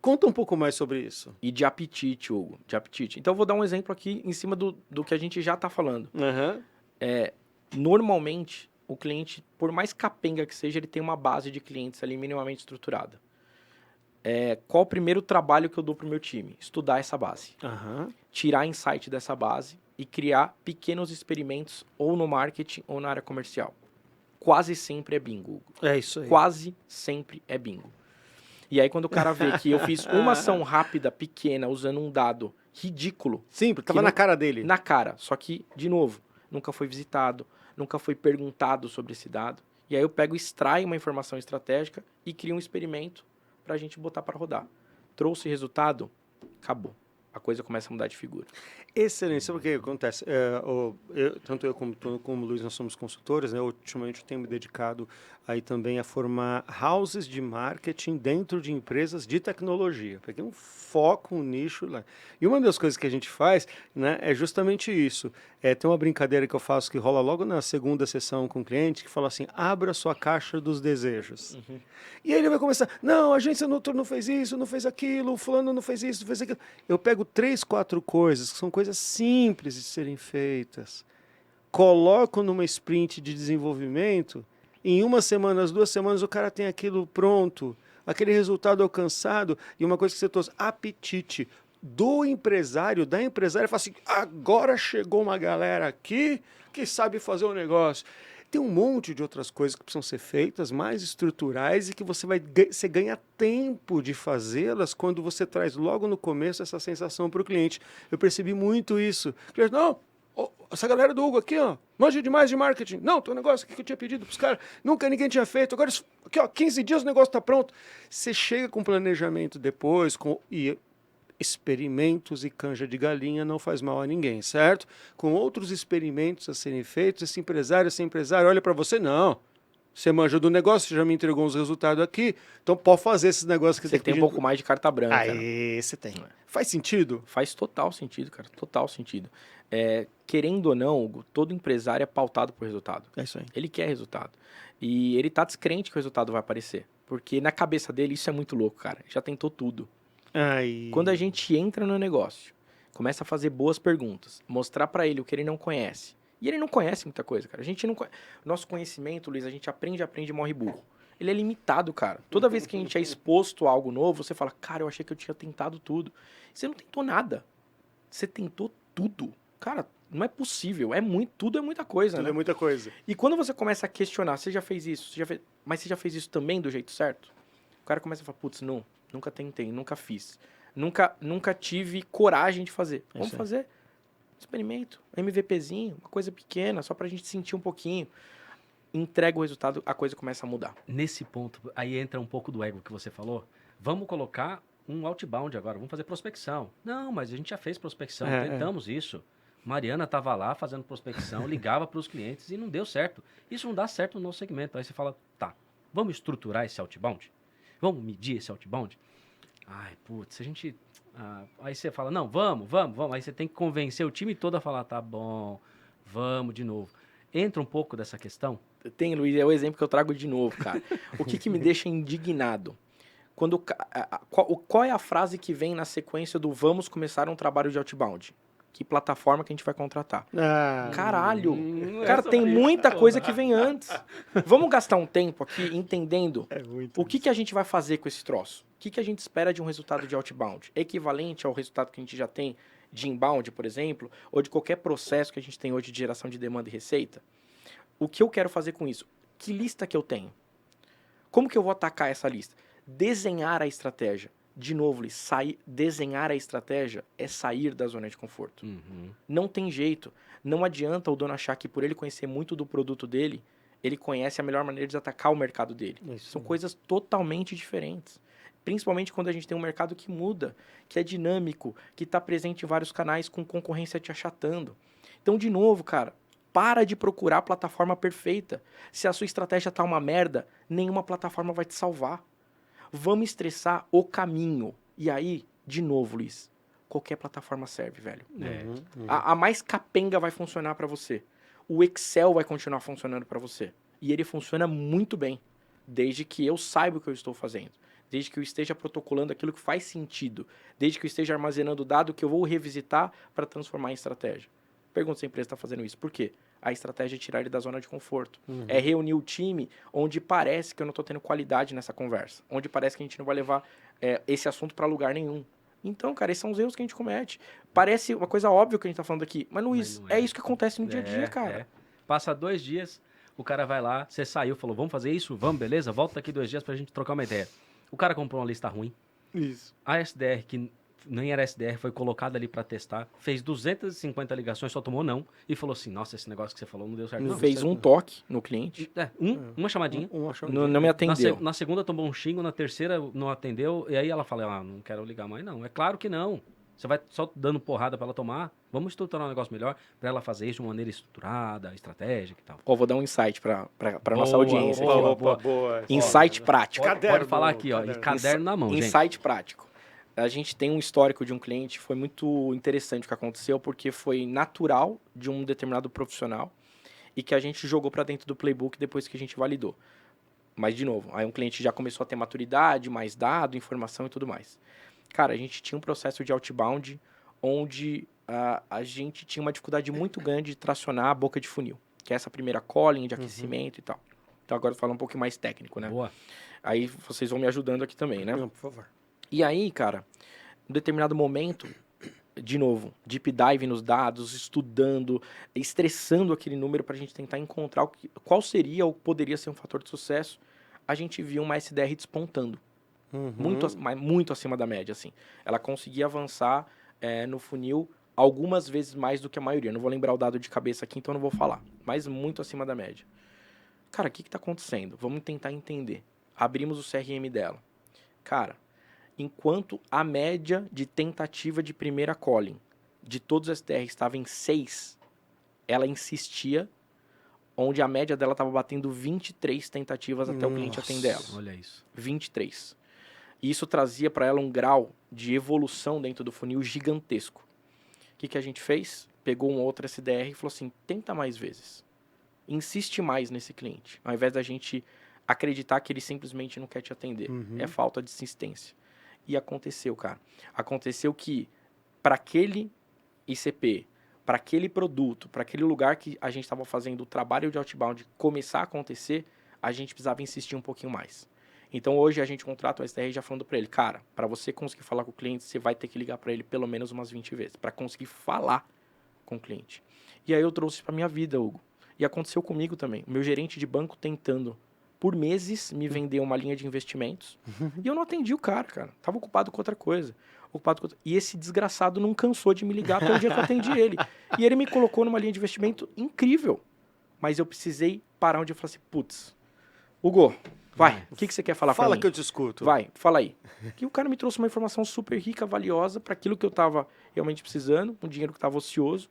Conta um pouco mais sobre isso. E de apetite, Hugo, de apetite. Então, eu vou dar um exemplo aqui em cima do que a gente já está falando. Normalmente, o cliente, por mais capenga que seja, ele tem uma base de clientes ali minimamente estruturada. Qual o primeiro trabalho que eu dou para o meu time? Estudar essa base. Tirar insight dessa base e criar pequenos experimentos ou no marketing ou na área comercial. Quase sempre é bingo, Hugo. É isso aí. Quase sempre é bingo. E aí, quando o cara vê que eu fiz uma ação rápida, pequena, usando um dado ridículo... Sim, porque estava na cara dele. Na cara. Só que, de novo, nunca foi visitado, nunca foi perguntado sobre esse dado. E aí eu pego, extraio uma informação estratégica e crio um experimento para a gente botar para rodar. Trouxe resultado? Acabou. A coisa começa a mudar de figura. Excelente. Sabe o que acontece? Tanto eu como o Luiz, nós somos consultores, né? Ultimamente eu tenho me dedicado aí também a formar houses de marketing dentro de empresas de tecnologia. Peguei um foco, um nicho lá. E uma das coisas que a gente faz, né, é justamente isso. Tem uma brincadeira que eu faço que rola logo na segunda sessão com o cliente, que fala assim, abra sua caixa dos desejos. E aí ele vai começar, não, a agência não fez isso, não fez aquilo, o fulano não fez isso, não fez aquilo. Eu pego 3, 4 coisas, que são coisas simples de serem feitas, coloco numa sprint de desenvolvimento, em 1 semana, 2 semanas, o cara tem aquilo pronto, aquele resultado alcançado, e uma coisa que você trouxe, apetite do empresário, da empresária, fala assim, agora chegou uma galera aqui que sabe fazer o negócio. Tem um monte de outras coisas que precisam ser feitas, mais estruturais, e que você ganha tempo de fazê-las quando você traz logo no começo essa sensação para o cliente. Eu percebi muito isso. O cliente, não, essa galera do Hugo aqui, ó, manja demais de marketing. Não, tem um negócio aqui que eu tinha pedido para os caras, nunca ninguém tinha feito. Agora, aqui, ó, 15 dias o negócio está pronto. Você chega com planejamento depois, e experimentos e canja de galinha não faz mal a ninguém, certo? Com outros experimentos a serem feitos, esse empresário olha para você, não, Você manja do negócio, você já me entregou uns resultados aqui, então pode fazer esses negócios que Você tem um pouco mais de carta branca. Aí, você tem. Faz sentido? Faz total sentido, cara. Total sentido. Querendo ou não, Hugo, todo empresário é pautado por resultado. É isso aí. Ele quer resultado. E ele tá descrente que o resultado vai aparecer. Porque na cabeça dele isso é muito louco, cara. Já tentou tudo. Aí. Quando a gente entra no negócio, começa a fazer boas perguntas, mostrar pra ele o que ele não conhece. E ele não conhece muita coisa, cara. A gente não Nosso conhecimento, Luiz, a gente aprende e morre burro. Ele é limitado, cara. Toda vez que a gente é exposto a algo novo, você fala, cara, eu achei que eu tinha tentado tudo. Você não tentou nada. Você tentou tudo. Cara, não é possível. Tudo é muita coisa, Tudo né? é muita coisa. E quando você começa a questionar, você já fez isso, mas você já fez isso também do jeito certo? O cara começa a falar, putz, não, nunca tentei, nunca fiz. Nunca tive coragem de fazer. É Vamos isso aí. fazer. Experimento. MVPzinho, uma coisa pequena, só pra gente sentir um pouquinho. Entrega o resultado, a coisa começa a mudar. Nesse ponto, aí entra um pouco do ego que você falou. Vamos colocar um outbound agora, vamos fazer prospecção. Não, mas a gente já fez prospecção, tentamos isso. Mariana estava lá fazendo prospecção, ligava para os clientes e não deu certo. Isso não dá certo no nosso segmento. Aí você fala, tá, vamos estruturar esse outbound? Vamos medir esse outbound? Ai, putz, a gente... aí você fala, não, vamos. Aí você tem que convencer o time todo a falar, tá bom, vamos de novo. Entra um pouco dessa questão? Tem, Luiz, é o exemplo que eu trago de novo, cara. O que me deixa indignado? Qual é a frase que vem na sequência do vamos começar um trabalho de outbound? Que plataforma que a gente vai contratar? Caralho! Cara, tem muita coisa que vem antes. Vamos gastar um tempo aqui entendendo o que a gente vai fazer com esse troço. O que a gente espera de um resultado de outbound? Equivalente ao resultado que a gente já tem de inbound, por exemplo, ou de qualquer processo que a gente tem hoje de geração de demanda e receita? O que eu quero fazer com isso? Que lista que eu tenho? Como que eu vou atacar essa lista? Desenhar a estratégia. De novo, desenhar a estratégia é sair da zona de conforto. Não tem jeito. Não adianta o dono achar que por ele conhecer muito do produto dele, ele conhece a melhor maneira de atacar o mercado dele. São coisas totalmente diferentes. Principalmente quando a gente tem um mercado que muda, que é dinâmico, que está presente em vários canais com concorrência te achatando. Então, de novo, cara, para de procurar a plataforma perfeita. Se a sua estratégia tá uma merda, nenhuma plataforma vai te salvar. Vamos estressar o caminho. E aí, de novo, Luiz, qualquer plataforma serve, velho. A mais capenga vai funcionar para você. O Excel vai continuar funcionando para você. E ele funciona muito bem, desde que eu saiba o que eu estou fazendo. Desde que eu esteja protocolando aquilo que faz sentido. Desde que eu esteja armazenando dado que eu vou revisitar para transformar em estratégia. Pergunta se a empresa está fazendo isso. Por quê? A estratégia é tirar ele da zona de conforto. É reunir o time onde parece que eu não estou tendo qualidade nessa conversa. Onde parece que a gente não vai levar esse assunto para lugar nenhum. Então, cara, esses são os erros que a gente comete. Parece uma coisa óbvia que a gente está falando aqui. Mas, Luiz, é isso que acontece no dia a dia, cara. Passa 2 dias, o cara vai lá, você saiu, falou, vamos fazer isso? Vamos, beleza? Volta daqui 2 dias pra gente trocar uma ideia. O cara comprou uma lista ruim. Isso. A SDR, que nem era SDR, foi colocada ali para testar, fez 250 ligações, só tomou não, e falou assim, nossa, esse negócio que você falou não deu certo. Não fez um toque no cliente. Uma chamadinha. Não me atendeu. Na segunda tomou um xingo, na terceira não atendeu, e aí ela fala, não quero ligar mais não. É claro que não. Você vai só dando porrada para ela tomar. Vamos estruturar um negócio melhor para ela fazer isso de uma maneira estruturada, estratégica e tal. Vou dar um insight para nossa audiência. Boa. Insight prático. Pode falar aqui, ó, caderno na mão, gente. Insight prático. A gente tem um histórico de um cliente, foi muito interessante o que aconteceu, porque foi natural de um determinado profissional e que a gente jogou para dentro do playbook depois que a gente validou. Mas, de novo, aí um cliente já começou a ter maturidade, mais dado, informação e tudo mais. Cara, a gente tinha um processo de outbound onde a gente tinha uma dificuldade muito grande de tracionar a boca de funil, que é essa primeira calling de aquecimento e tal. Então, agora eu vou falar um pouco mais técnico, né? Boa. Aí vocês vão me ajudando aqui também, né? Não, por favor. E aí, cara, em determinado momento, de novo, deep dive nos dados, estudando, estressando aquele número para a gente tentar encontrar qual seria ou poderia ser um fator de sucesso, a gente viu uma SDR despontando. Muito acima da média, assim. Ela conseguia avançar no funil algumas vezes mais do que a maioria. Não vou lembrar o dado de cabeça aqui, então não vou falar. Mas muito acima da média. Cara, o que está acontecendo? Vamos tentar entender. Abrimos o CRM dela. Cara, enquanto a média de tentativa de primeira calling de todos os SDR estava em 6, ela insistia onde a média dela estava batendo 23 tentativas até o cliente atender ela. Olha isso. 23. E isso trazia para ela um grau de evolução dentro do funil gigantesco. O que a gente fez? Pegou um outro SDR e falou assim, tenta mais vezes. Insiste mais nesse cliente. Ao invés da gente acreditar que ele simplesmente não quer te atender. É falta de insistência. E aconteceu, cara. Aconteceu que para aquele ICP, para aquele produto, para aquele lugar que a gente estava fazendo o trabalho de outbound começar a acontecer, a gente precisava insistir um pouquinho mais. Então hoje a gente contrata o SDR já falando para ele, cara, para você conseguir falar com o cliente, você vai ter que ligar para ele pelo menos umas 20 vezes, para conseguir falar com o cliente. E aí eu trouxe para minha vida, Hugo. E aconteceu comigo também. O meu gerente de banco tentando, por meses, me vender uma linha de investimentos. E eu não atendi o cara. Tava ocupado com outra coisa. E esse desgraçado não cansou de me ligar até o dia que eu atendi ele. E ele me colocou numa linha de investimento incrível. Mas eu precisei parar onde eu falei assim, putz, Hugo, vai, o que você quer falar pra mim? Fala que eu te escuto. Vai, fala aí. E o cara me trouxe uma informação super rica, valiosa, para aquilo que eu tava realmente precisando, um dinheiro que tava ocioso.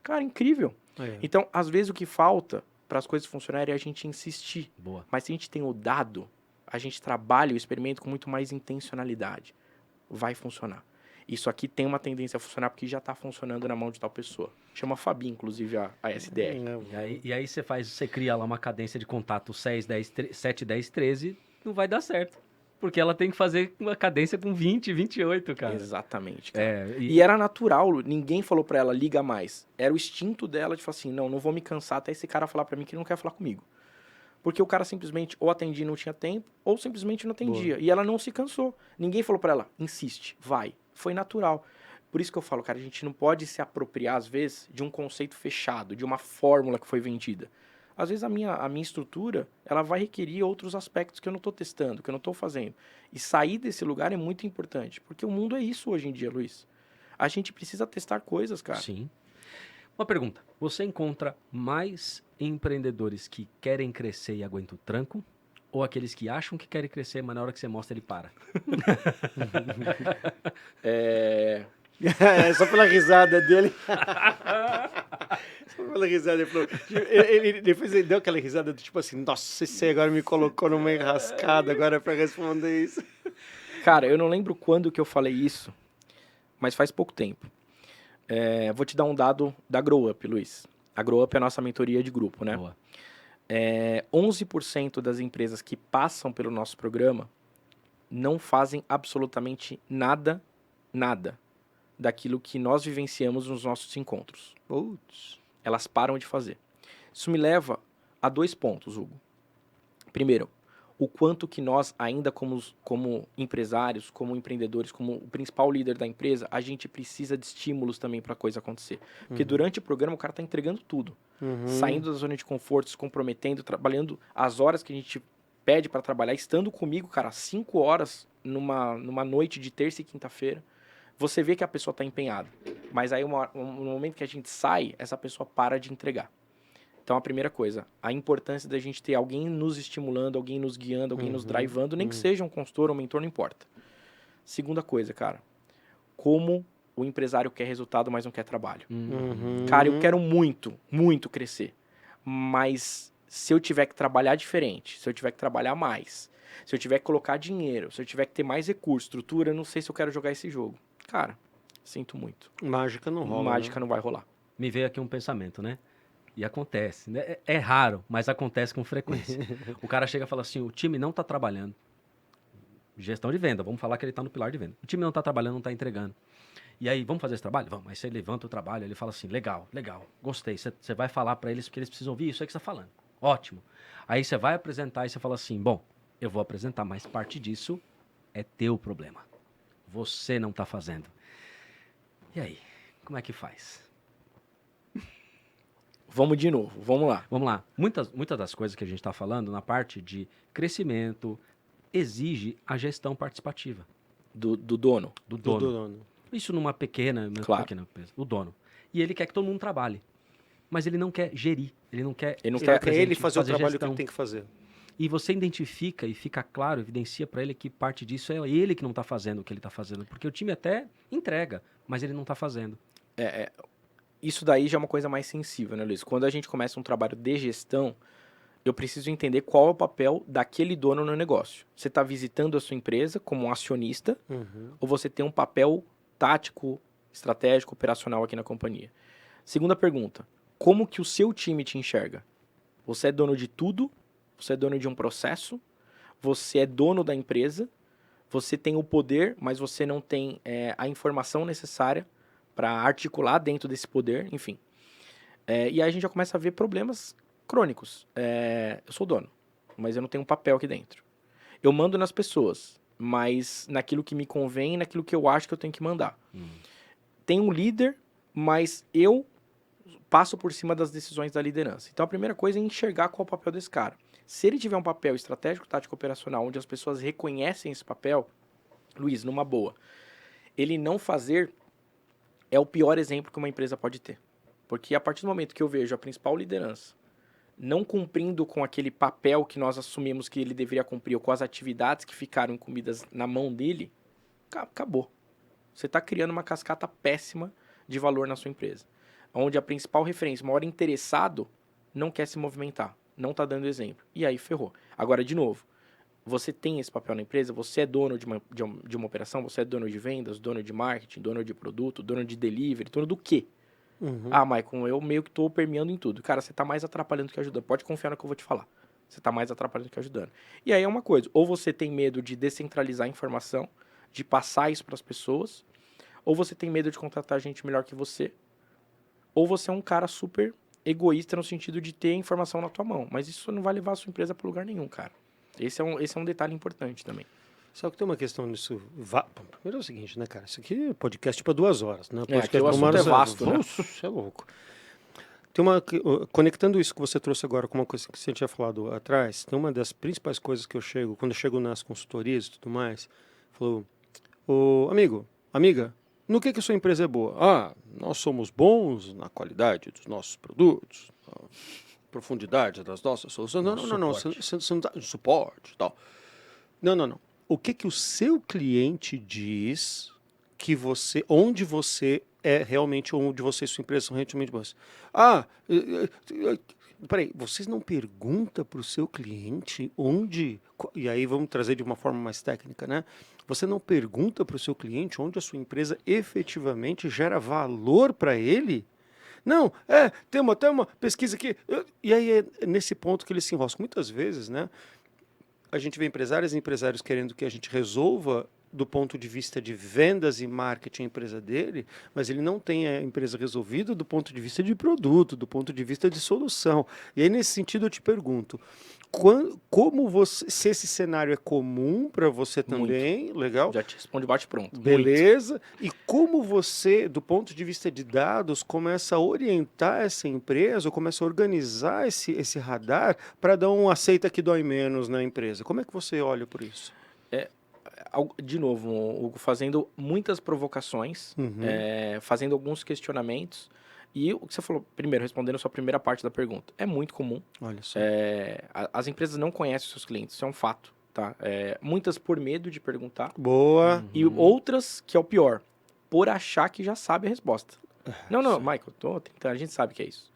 Cara, incrível. Então, às vezes o que falta para as coisas funcionarem é a gente insistir. Boa. Mas se a gente tem o dado, a gente trabalha o experimento com muito mais intencionalidade. Vai funcionar. Isso aqui tem uma tendência a funcionar porque já está funcionando na mão de tal pessoa. Chama Fabi, inclusive, a SDR. E aí você cria lá uma cadência de contato 7, 10, 13, não vai dar certo. Porque ela tem que fazer uma cadência com 20, 28, cara. Exatamente, cara. É, E era natural, ninguém falou pra ela, liga mais. Era o instinto dela de falar assim, não vou me cansar até esse cara falar pra mim que ele não quer falar comigo. Porque o cara simplesmente ou atendia e não tinha tempo, ou simplesmente não atendia. Boa. E ela não se cansou. Ninguém falou pra ela, insiste, vai. Foi natural. Por isso que eu falo, cara, a gente não pode se apropriar, às vezes, de um conceito fechado, de uma fórmula que foi vendida. Às vezes a minha estrutura, ela vai requerir outros aspectos que eu não estou testando, que eu não estou fazendo. E sair desse lugar é muito importante, porque o mundo é isso hoje em dia, Luiz. A gente precisa testar coisas, cara. Sim. Uma pergunta. Você encontra mais empreendedores que querem crescer e aguentam o tranco? Ou aqueles que acham que querem crescer, mas na hora que você mostra, ele para? Só pela risada dele. Só pela risada. Ele falou. Depois ele deu aquela risada do tipo assim: nossa, esse agora me colocou numa enrascada agora pra responder isso. Cara, eu não lembro quando que eu falei isso, mas faz pouco tempo. Vou te dar um dado da Grow Up, Luiz. A Grow Up é a nossa mentoria de grupo, né? Boa. 11% das empresas que passam pelo nosso programa não fazem absolutamente nada daquilo que nós vivenciamos nos nossos encontros. Putz. Elas param de fazer. Isso me leva a 2 pontos, Hugo. Primeiro, o quanto que nós ainda como empresários, como empreendedores, como o principal líder da empresa, a gente precisa de estímulos também para a coisa acontecer. Porque durante o programa o cara está entregando tudo. Saindo da zona de conforto, se comprometendo, trabalhando as horas que a gente pede para trabalhar, estando comigo, cara, 5 horas numa noite de terça e quinta-feira. Você vê que a pessoa está empenhada. Mas aí, no momento que a gente sai, essa pessoa para de entregar. Então, a primeira coisa, a importância da gente ter alguém nos estimulando, alguém nos guiando, alguém nos drivando, nem que seja um consultor, um mentor, não importa. Segunda coisa, cara, como o empresário quer resultado, mas não quer trabalho. Cara, eu quero muito, muito crescer. Mas se eu tiver que trabalhar diferente, se eu tiver que trabalhar mais, se eu tiver que colocar dinheiro, se eu tiver que ter mais recurso, estrutura, eu não sei se eu quero jogar esse jogo. Cara, sinto muito. Mágica não rola. Mágica não vai rolar. Me veio aqui um pensamento, né? E acontece, né? É raro, mas acontece com frequência. O cara chega e fala assim, o time não está trabalhando. Gestão de venda, vamos falar que ele está no pilar de venda. O time não está trabalhando, não está entregando. E aí, vamos fazer esse trabalho? Vamos. Aí você levanta o trabalho, ele fala assim, legal, gostei. Você vai falar para eles porque eles precisam ouvir isso aí que você está falando. Ótimo. Aí você vai apresentar e você fala assim, bom, eu vou apresentar, mas parte disso é teu problema. Você não está fazendo. E aí, como é que faz? Vamos de novo, vamos lá. Vamos lá. Muitas das coisas que a gente está falando na parte de crescimento exige a gestão participativa. Do dono. Do dono. Isso numa pequena empresa. O dono. E ele quer que todo mundo trabalhe. Mas ele não quer gerir. Ele não quer ele fazer o trabalho gestão. que ele tem que fazer. E você identifica e fica claro, evidencia para ele que parte disso é ele que não está fazendo o que ele está fazendo. Porque o time até entrega, mas ele não está fazendo. isso daí já é uma coisa mais sensível, né, Luiz? Quando a gente começa um trabalho de gestão, eu preciso entender qual é o papel daquele dono no negócio. Você está visitando a sua empresa como um acionista ou você tem um papel tático, estratégico, operacional aqui na companhia? Segunda pergunta, como que o seu time te enxerga? Você é dono de tudo? Você é dono de um processo? Você é dono da empresa? Você tem o poder, mas você não tem a informação necessária para articular dentro desse poder, enfim. E aí a gente já começa a ver problemas crônicos. Eu sou dono, mas eu não tenho um papel aqui dentro. Eu mando nas pessoas, mas naquilo que me convém, naquilo que eu acho que eu tenho que mandar. Tem um líder, mas eu passo por cima das decisões da liderança. Então a primeira coisa é enxergar qual é o papel desse cara. Se ele tiver um papel estratégico, tático, operacional, onde as pessoas reconhecem esse papel, Luiz, numa boa, ele não fazer é o pior exemplo que uma empresa pode ter. Porque a partir do momento que eu vejo a principal liderança não cumprindo com aquele papel que nós assumimos que ele deveria cumprir, ou com as atividades que ficaram incumbidas na mão dele, acabou. Você está criando uma cascata péssima de valor na sua empresa. Onde a principal referência, o maior interessado, não quer se movimentar, não está dando exemplo. E aí ferrou. Agora, de novo, você tem esse papel na empresa, você é dono de uma operação, você é dono de vendas, dono de marketing, dono de produto, dono de delivery, dono do quê? Maicon, eu meio que estou permeando em tudo. Cara, você está mais atrapalhando do que ajudando. Pode confiar no que eu vou te falar. Você está mais atrapalhando do que ajudando. E aí é uma coisa, ou você tem medo de descentralizar a informação, de passar isso para as pessoas, ou você tem medo de contratar gente melhor que você, ou você é um cara super egoísta no sentido de ter a informação na tua mão. Mas isso não vai levar a sua empresa para lugar nenhum, cara. Esse é um detalhe importante também. Só que tem uma questão nisso. Primeiro é o seguinte, né, cara? Isso aqui é podcast para 2 horas, né? Aqui o assunto é vasto, né? Nossa, é louco. Tem conectando isso que você trouxe agora com uma coisa que você tinha falado atrás, tem uma das principais coisas que quando eu chego nas consultorias e tudo mais, falou, amiga, no que a sua empresa é boa? Nós somos bons na qualidade dos nossos produtos, na profundidade das nossas soluções. Não, você não dá suporte e tal. Não. O que o seu cliente diz que onde você é realmente, onde você e sua empresa são realmente boas? Peraí, vocês não perguntam para o seu cliente onde... E aí vamos trazer de uma forma mais técnica, né? Você não pergunta para o seu cliente onde a sua empresa efetivamente gera valor para ele? Não, tem uma pesquisa aqui. E aí é nesse ponto que ele se enrosca. Muitas vezes, né? A gente vê empresários e empresários querendo que a gente resolva do ponto de vista de vendas e marketing a empresa dele, mas ele não tem a empresa resolvida do ponto de vista de produto, do ponto de vista de solução. E aí, nesse sentido, eu te pergunto, se esse cenário é comum para você também, Muito. legal? Já te respondo bate pronto. Beleza. Muito. E como você, do ponto de vista de dados, começa a orientar essa empresa, ou começa a organizar esse radar para dar um aceita que dói menos na empresa? Como é que você olha por isso? De novo, Hugo, fazendo muitas provocações, fazendo alguns questionamentos. E o que você falou, primeiro, respondendo a sua primeira parte da pergunta, é muito comum. Olha só. As empresas não conhecem os seus clientes, isso é um fato. Tá? Muitas por medo de perguntar. Boa. E outras, que é o pior, por achar que já sabe a resposta. Não, Michael, tô 30 anos, a gente sabe que é isso.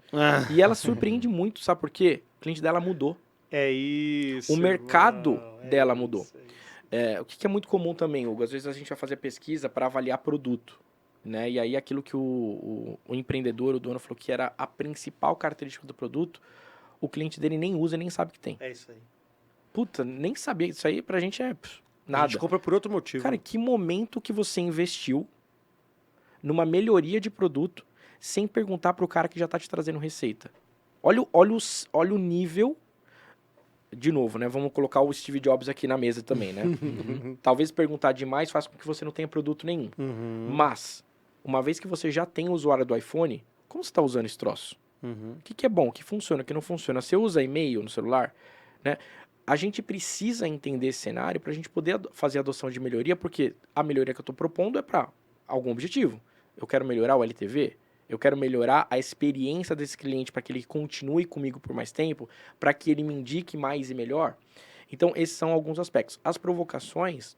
E ela surpreende muito, sabe por quê? O cliente dela mudou. É isso. O mercado dela mudou. O que é muito comum também, Hugo? Às vezes a gente vai fazer pesquisa para avaliar produto. Né? E aí aquilo que o empreendedor, o dono falou que era a principal característica do produto, o cliente dele nem usa, nem sabe que tem. É isso aí. Puta, nem sabia. Isso aí pra gente é nada. A gente compra por outro motivo. Cara, que momento que você investiu numa melhoria de produto sem perguntar pro cara que já tá te trazendo receita? Olha o nível... De novo, né? Vamos colocar o Steve Jobs aqui na mesa também, né? Talvez perguntar demais faça com que você não tenha produto nenhum. Mas, uma vez que você já tem o usuário do iPhone, como você está usando esse troço? O que é bom, o que funciona, o que não funciona? Você usa e-mail no celular? Né? A gente precisa entender esse cenário para a gente poder fazer a adoção de melhoria, porque a melhoria que eu estou propondo é para algum objetivo. Eu quero melhorar o LTV, eu quero melhorar a experiência desse cliente para que ele continue comigo por mais tempo, para que ele me indique mais e melhor. Então, esses são alguns aspectos. As provocações,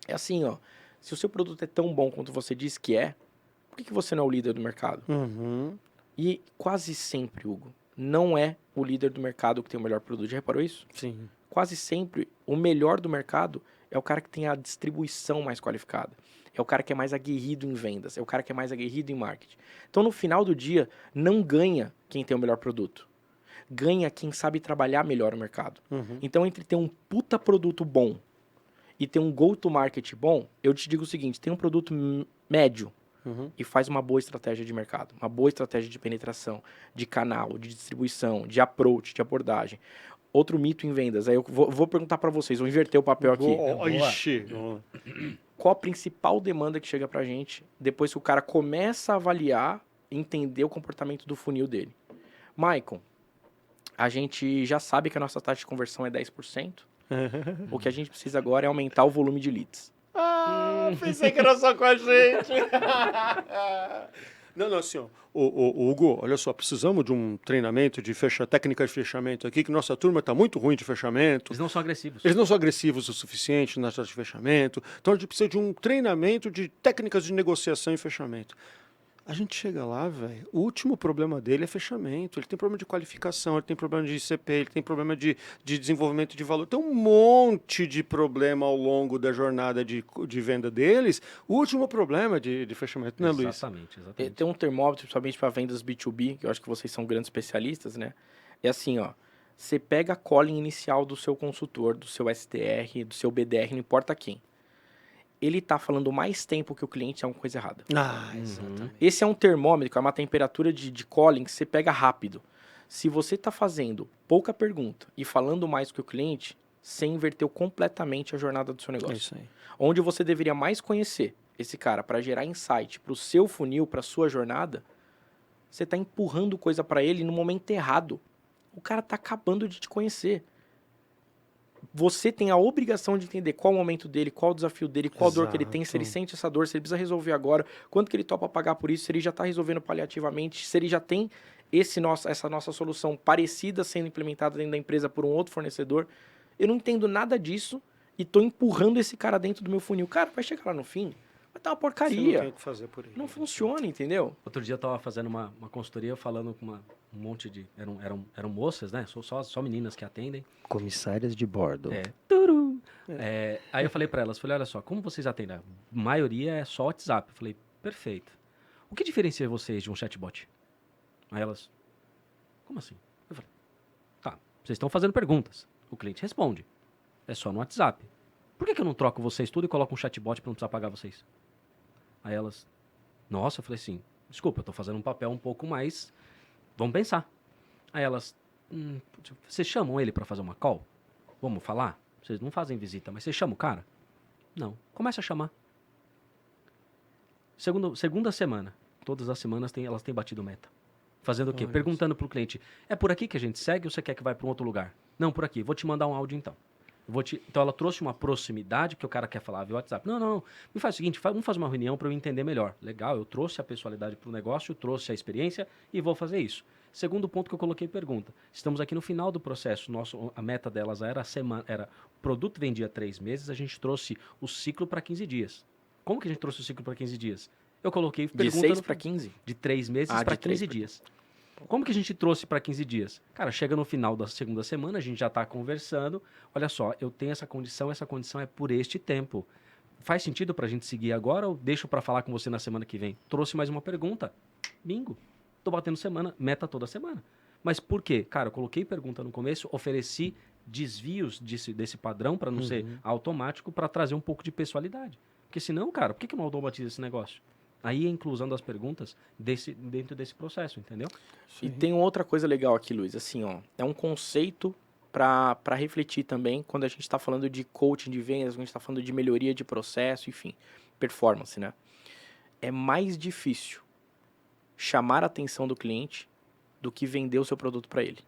é assim, ó, se o seu produto é tão bom quanto você diz que é, por que você não é o líder do mercado? Uhum. E quase sempre, Hugo, não é o líder do mercado que tem o melhor produto. Já reparou isso? Sim. Quase sempre, o melhor do mercado é o cara que tem a distribuição mais qualificada. É o cara que é mais aguerrido em vendas. É o cara que é mais aguerrido em marketing. Então, no final do dia, não ganha quem tem o melhor produto. Ganha quem sabe trabalhar melhor o mercado. Uhum. Então, entre ter um puta produto bom e ter um go-to-market bom, eu te digo o seguinte, tem um produto médio Uhum. e faz uma boa estratégia de mercado, uma boa estratégia de penetração, de canal, de distribuição, de approach, de abordagem. Outro mito em vendas, aí eu vou perguntar para vocês, vou inverter o papel aqui. Boa. Ixi. Qual a principal demanda que chega pra gente depois que o cara começa a avaliar, entender o comportamento do funil dele? Maicon, a gente já sabe que a nossa taxa de conversão é 10%. O que a gente precisa agora é aumentar o volume de leads. Pensei que era só com a gente. Não, assim, ó. O Hugo, olha só, precisamos de um treinamento de técnica de fechamento aqui, que nossa turma está muito ruim de fechamento. Eles não são agressivos. Eles não são agressivos o suficiente na taxa de fechamento. Então a gente precisa de um treinamento de técnicas de negociação e fechamento. A gente chega lá, velho, o último problema dele é fechamento. Ele tem problema de qualificação, ele tem problema de ICP, ele tem problema de desenvolvimento de valor. Tem um monte de problema ao longo da jornada de venda deles. O último problema de fechamento, né, Luiz? Exatamente, exatamente. Tem um termômetro, principalmente para vendas B2B, que eu acho que vocês são grandes especialistas, né? É assim, ó. Você pega a calling inicial do seu consultor, do seu SDR, do seu BDR, não importa quem. Ele tá falando mais tempo que o cliente, é uma coisa errada. Exatamente. Esse é um termômetro, é uma temperatura de calling que você pega rápido. Se você tá fazendo pouca pergunta e falando mais que o cliente, você inverteu completamente a jornada do seu negócio. É isso aí. Onde você deveria mais conhecer esse cara para gerar insight para o seu funil, para sua jornada, você tá empurrando coisa para ele no momento errado. O cara tá acabando de te conhecer. Você tem a obrigação de entender qual o momento dele, qual o desafio dele, qual a dor que ele tem, se ele Exato. sente essa dor, se ele precisa resolver agora, quanto que ele topa pagar por isso, se ele já está resolvendo paliativamente, se ele já tem essa nossa solução parecida sendo implementada dentro da empresa por um outro fornecedor. Eu não entendo nada disso e estou empurrando esse cara dentro do meu funil. Cara, vai chegar lá no fim, vai estar uma Você porcaria. não tem o que fazer por ele. Não funciona, entendeu? Outro dia eu tava fazendo uma consultoria falando com um monte de... Eram moças, né? Só meninas que atendem. Comissárias de bordo. Turu. Aí eu falei pra elas, falei, olha só, como vocês atendem? A maioria é só WhatsApp. Eu falei, perfeito. O que diferencia vocês de um chatbot? Aí elas, como assim? Eu falei, tá, vocês estão fazendo perguntas. O cliente responde. É só no WhatsApp. Por que eu não troco vocês tudo e coloco um chatbot pra não precisar pagar vocês? Aí elas, nossa, eu falei assim, desculpa, eu tô fazendo um papel um pouco mais, vamos pensar. Aí elas, vocês chamam ele pra fazer uma call? Vamos falar? Vocês não fazem visita, mas vocês chamam o cara? Não. Começa a chamar. Segunda semana. Todas as semanas elas têm batido meta. Fazendo o quê? Olha Perguntando pro cliente, é por aqui que a gente segue ou você quer que vá para um outro lugar? Não, por aqui. Vou te mandar um áudio então. Então ela trouxe uma proximidade que o cara quer falar via WhatsApp. Não. Me faz o seguinte, vamos fazer uma reunião para eu entender melhor. Legal, eu trouxe a pessoalidade para o negócio, trouxe a experiência e vou fazer isso. Segundo ponto que eu coloquei pergunta. Estamos aqui no final do processo. A meta delas era o produto vendia 3 meses, a gente trouxe o ciclo para 15 dias. Como que a gente trouxe o ciclo para 15 dias? Eu coloquei pergunta... De 6 para 15? De 3 meses Ah, para de 3 15 dias. Como que a gente trouxe para 15 dias? Cara, chega no final da segunda semana, a gente já está conversando. Olha só, eu tenho essa condição é por este tempo. Faz sentido para a gente seguir agora ou deixo para falar com você na semana que vem? Trouxe mais uma pergunta. Bingo. Tô batendo meta toda semana. Mas por quê? Cara, eu coloquei pergunta no começo, ofereci desvios desse padrão para não ser automático, para trazer um pouco de pessoalidade. Porque senão, cara, por que eu não automatizo esse negócio? Aí a inclusão das perguntas dentro desse processo, entendeu? E tem outra coisa legal aqui, Luiz. Assim, ó, é um conceito para refletir também quando a gente está falando de coaching de vendas, quando a gente está falando de melhoria de processo, enfim, performance, né? É mais difícil chamar a atenção do cliente do que vender o seu produto para ele.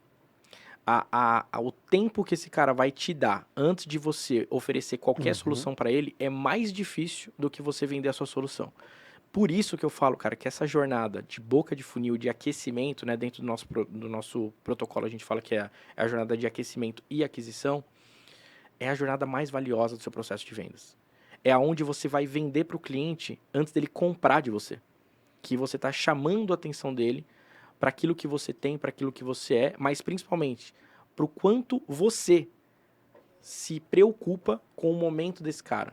O tempo que esse cara vai te dar antes de você oferecer qualquer solução para ele é mais difícil do que você vender a sua solução. Por isso que eu falo, cara, que essa jornada de boca de funil, de aquecimento, né, dentro do nosso protocolo, a gente fala que é a jornada de aquecimento e aquisição, é a jornada mais valiosa do seu processo de vendas. É aonde você vai vender para o cliente antes dele comprar de você. que você está chamando a atenção dele para aquilo que você tem, para aquilo que você é, mas principalmente para o quanto você se preocupa com o momento desse cara.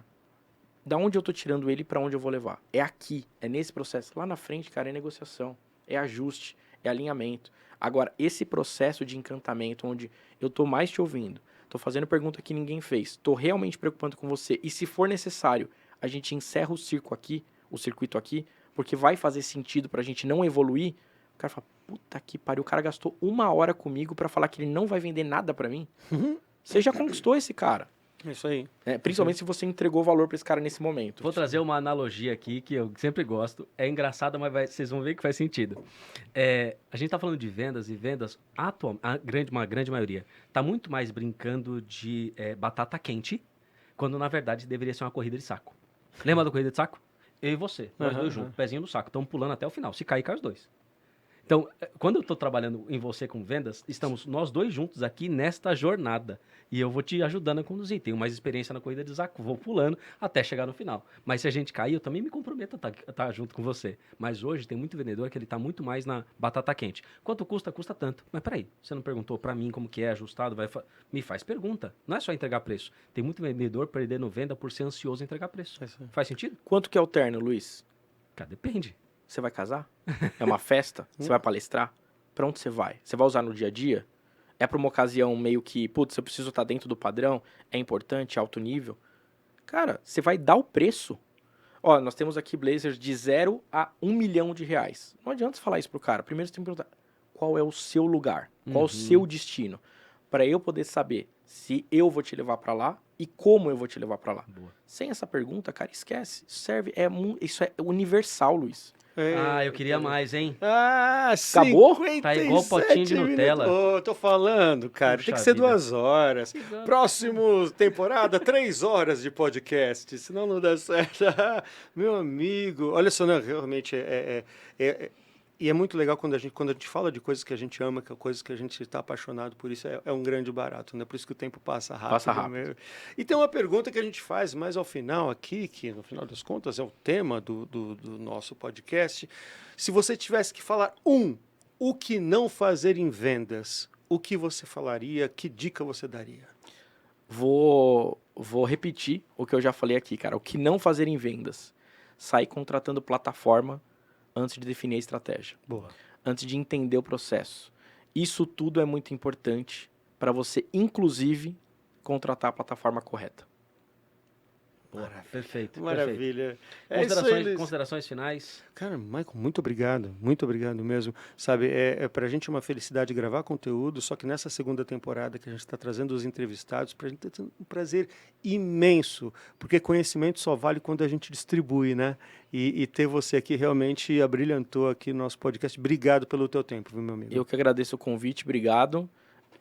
Da onde eu tô tirando ele para onde eu vou levar? É aqui, é nesse processo. Lá na frente, cara, é negociação, é ajuste, é alinhamento. Agora, esse processo de encantamento, onde eu tô mais te ouvindo, tô fazendo pergunta que ninguém fez, tô realmente preocupando com você, e se for necessário, a gente encerra o circuito aqui, porque vai fazer sentido pra gente não evoluir, o cara fala, puta que pariu, o cara gastou 1 hora comigo pra falar que ele não vai vender nada pra mim. Você já conquistou esse cara. Isso aí. Principalmente se você entregou valor pra esse cara nesse momento. Vou trazer uma analogia aqui que eu sempre gosto. É engraçada, mas vocês vão ver que faz sentido. A gente está falando de vendas, e vendas, uma grande maioria, está muito mais brincando de batata quente, quando na verdade deveria ser uma corrida de saco. Lembra da corrida de saco? Eu e você, nós dois juntos, pezinho no saco, estamos pulando até o final. Se cair, cai os dois. Então, quando eu estou trabalhando em você com vendas, estamos nós dois juntos aqui nesta jornada. E eu vou te ajudando a conduzir. Tenho mais experiência na corrida de saco, vou pulando até chegar no final. Mas se a gente cair, eu também me comprometo a estar junto com você. Mas hoje tem muito vendedor que ele está muito mais na batata quente. Quanto custa? Custa tanto. Mas peraí, você não perguntou para mim como que é ajustado? Me faz pergunta. Não é só entregar preço. Tem muito vendedor perdendo venda por ser ansioso em entregar preço. Faz sentido? Quanto que é o terno, Luiz? Cara, depende. Você vai casar? É uma festa? Você vai palestrar? Pra onde você vai? Você vai usar no dia a dia? É pra uma ocasião meio que, putz, eu preciso estar dentro do padrão? É importante, alto nível? Cara, você vai dar o preço. Ó, nós temos aqui blazers de 0 a 1 milhão de reais. Não adianta você falar isso pro cara. Primeiro você tem que perguntar, qual é o seu lugar? Qual é o seu destino? Pra eu poder saber se eu vou te levar pra lá e como eu vou te levar pra lá. Boa. Sem essa pergunta, cara, esquece. Isso é universal, Luiz. Eu queria mais, hein? Acabou? Tá igual potinho de Nutella. Ô, tô falando, cara. Puxa Tem que ser vida. 2 horas. Próximo temporada, 3 horas de podcast. Senão não dá certo. Meu amigo. Olha só, não, realmente e é muito legal quando a gente fala de coisas que a gente ama, que é coisas que a gente está apaixonado por isso, é um grande barato, né? Por isso que o tempo passa rápido. Passa rápido. Mesmo. E tem uma pergunta que a gente faz mais ao final aqui, que no final das contas é o tema do nosso podcast. Se você tivesse que falar o que não fazer em vendas, o que você falaria, que dica você daria? Vou repetir o que eu já falei aqui, cara. O que não fazer em vendas? Sair contratando plataforma antes de definir a estratégia. Boa. Antes de entender o processo. Isso tudo é muito importante para você, inclusive, contratar a plataforma correta. Maravilha. Perfeito. Maravilha. Considerações finais? Cara, Michael, muito obrigado mesmo. Sabe, pra gente é uma felicidade gravar conteúdo, só que nessa segunda temporada que a gente está trazendo os entrevistados, pra gente tem um prazer imenso, porque conhecimento só vale quando a gente distribui, né? E ter você aqui realmente abrilhantou aqui no nosso podcast. Obrigado pelo teu tempo, viu, meu amigo? Eu que agradeço o convite, obrigado.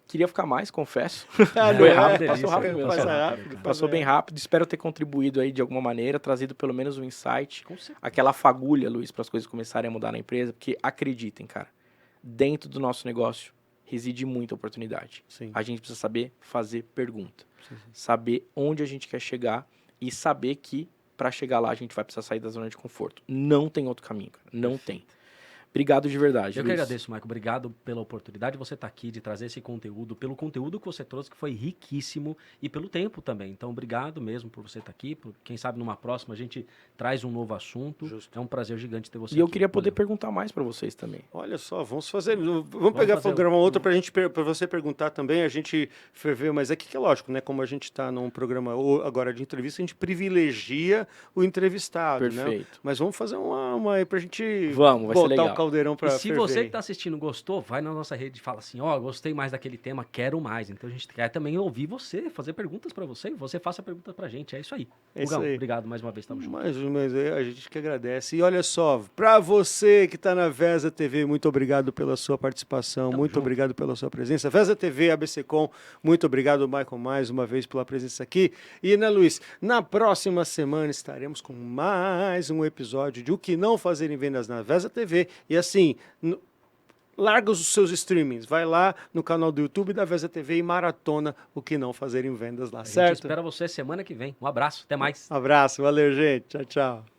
Queria ficar mais, confesso. Foi rápido, delícia, passou rápido mesmo. Passou bem rápido. Espero ter contribuído aí de alguma maneira, trazido pelo menos um insight, aquela fagulha, Luiz, para as coisas começarem a mudar na empresa, porque acreditem, cara, dentro do nosso negócio reside muita oportunidade. Sim. A gente precisa saber fazer pergunta, saber onde a gente quer chegar e saber que para chegar lá a gente vai precisar sair da zona de conforto. Não tem outro caminho, cara. Não tem. Obrigado de verdade, Eu Luiz. que agradeço, Michael. Obrigado pela oportunidade de você estar aqui, de trazer esse conteúdo, pelo conteúdo que você trouxe, que foi riquíssimo, e pelo tempo também. Então, obrigado mesmo por você estar aqui. Quem sabe numa próxima a gente traz um novo assunto. Justo. É um prazer gigante ter você E eu aqui. queria poder Valeu. perguntar mais para vocês também. Olha só, vamos pegar fazer programa outra para você perguntar também, a gente ferver, mas aqui que é lógico, né? Como a gente está num programa agora de entrevista, a gente privilegia o entrevistado, né? Perfeito. Mas vamos fazer uma aí pra gente Vamos, vai ser botar legal. o caldeirão para E se você que está assistindo gostou, vai na nossa rede e fala assim, gostei mais daquele tema, quero mais. Então a gente quer também ouvir você, fazer perguntas para você, e você faça perguntas pra gente. É isso aí. É isso Hugão, aí. obrigado mais uma vez, tamo junto. Mas a gente que agradece. E olha só, para você que está na Vesa TV, muito obrigado pela sua participação, muito obrigado pela sua presença. Vesa TV, ABCcom, muito obrigado, Michael, mais uma vez pela presença aqui. E, né, Luiz, na próxima semana estaremos com mais um episódio de O que não fazer em vendas na Vesa TV. E assim, larga os seus streamings, vai lá no canal do YouTube da Vesa TV e maratona O que não fazer em vendas lá, A gente certo? espera você semana que vem. Um abraço, até mais. Abraço, valeu, gente. Tchau, tchau.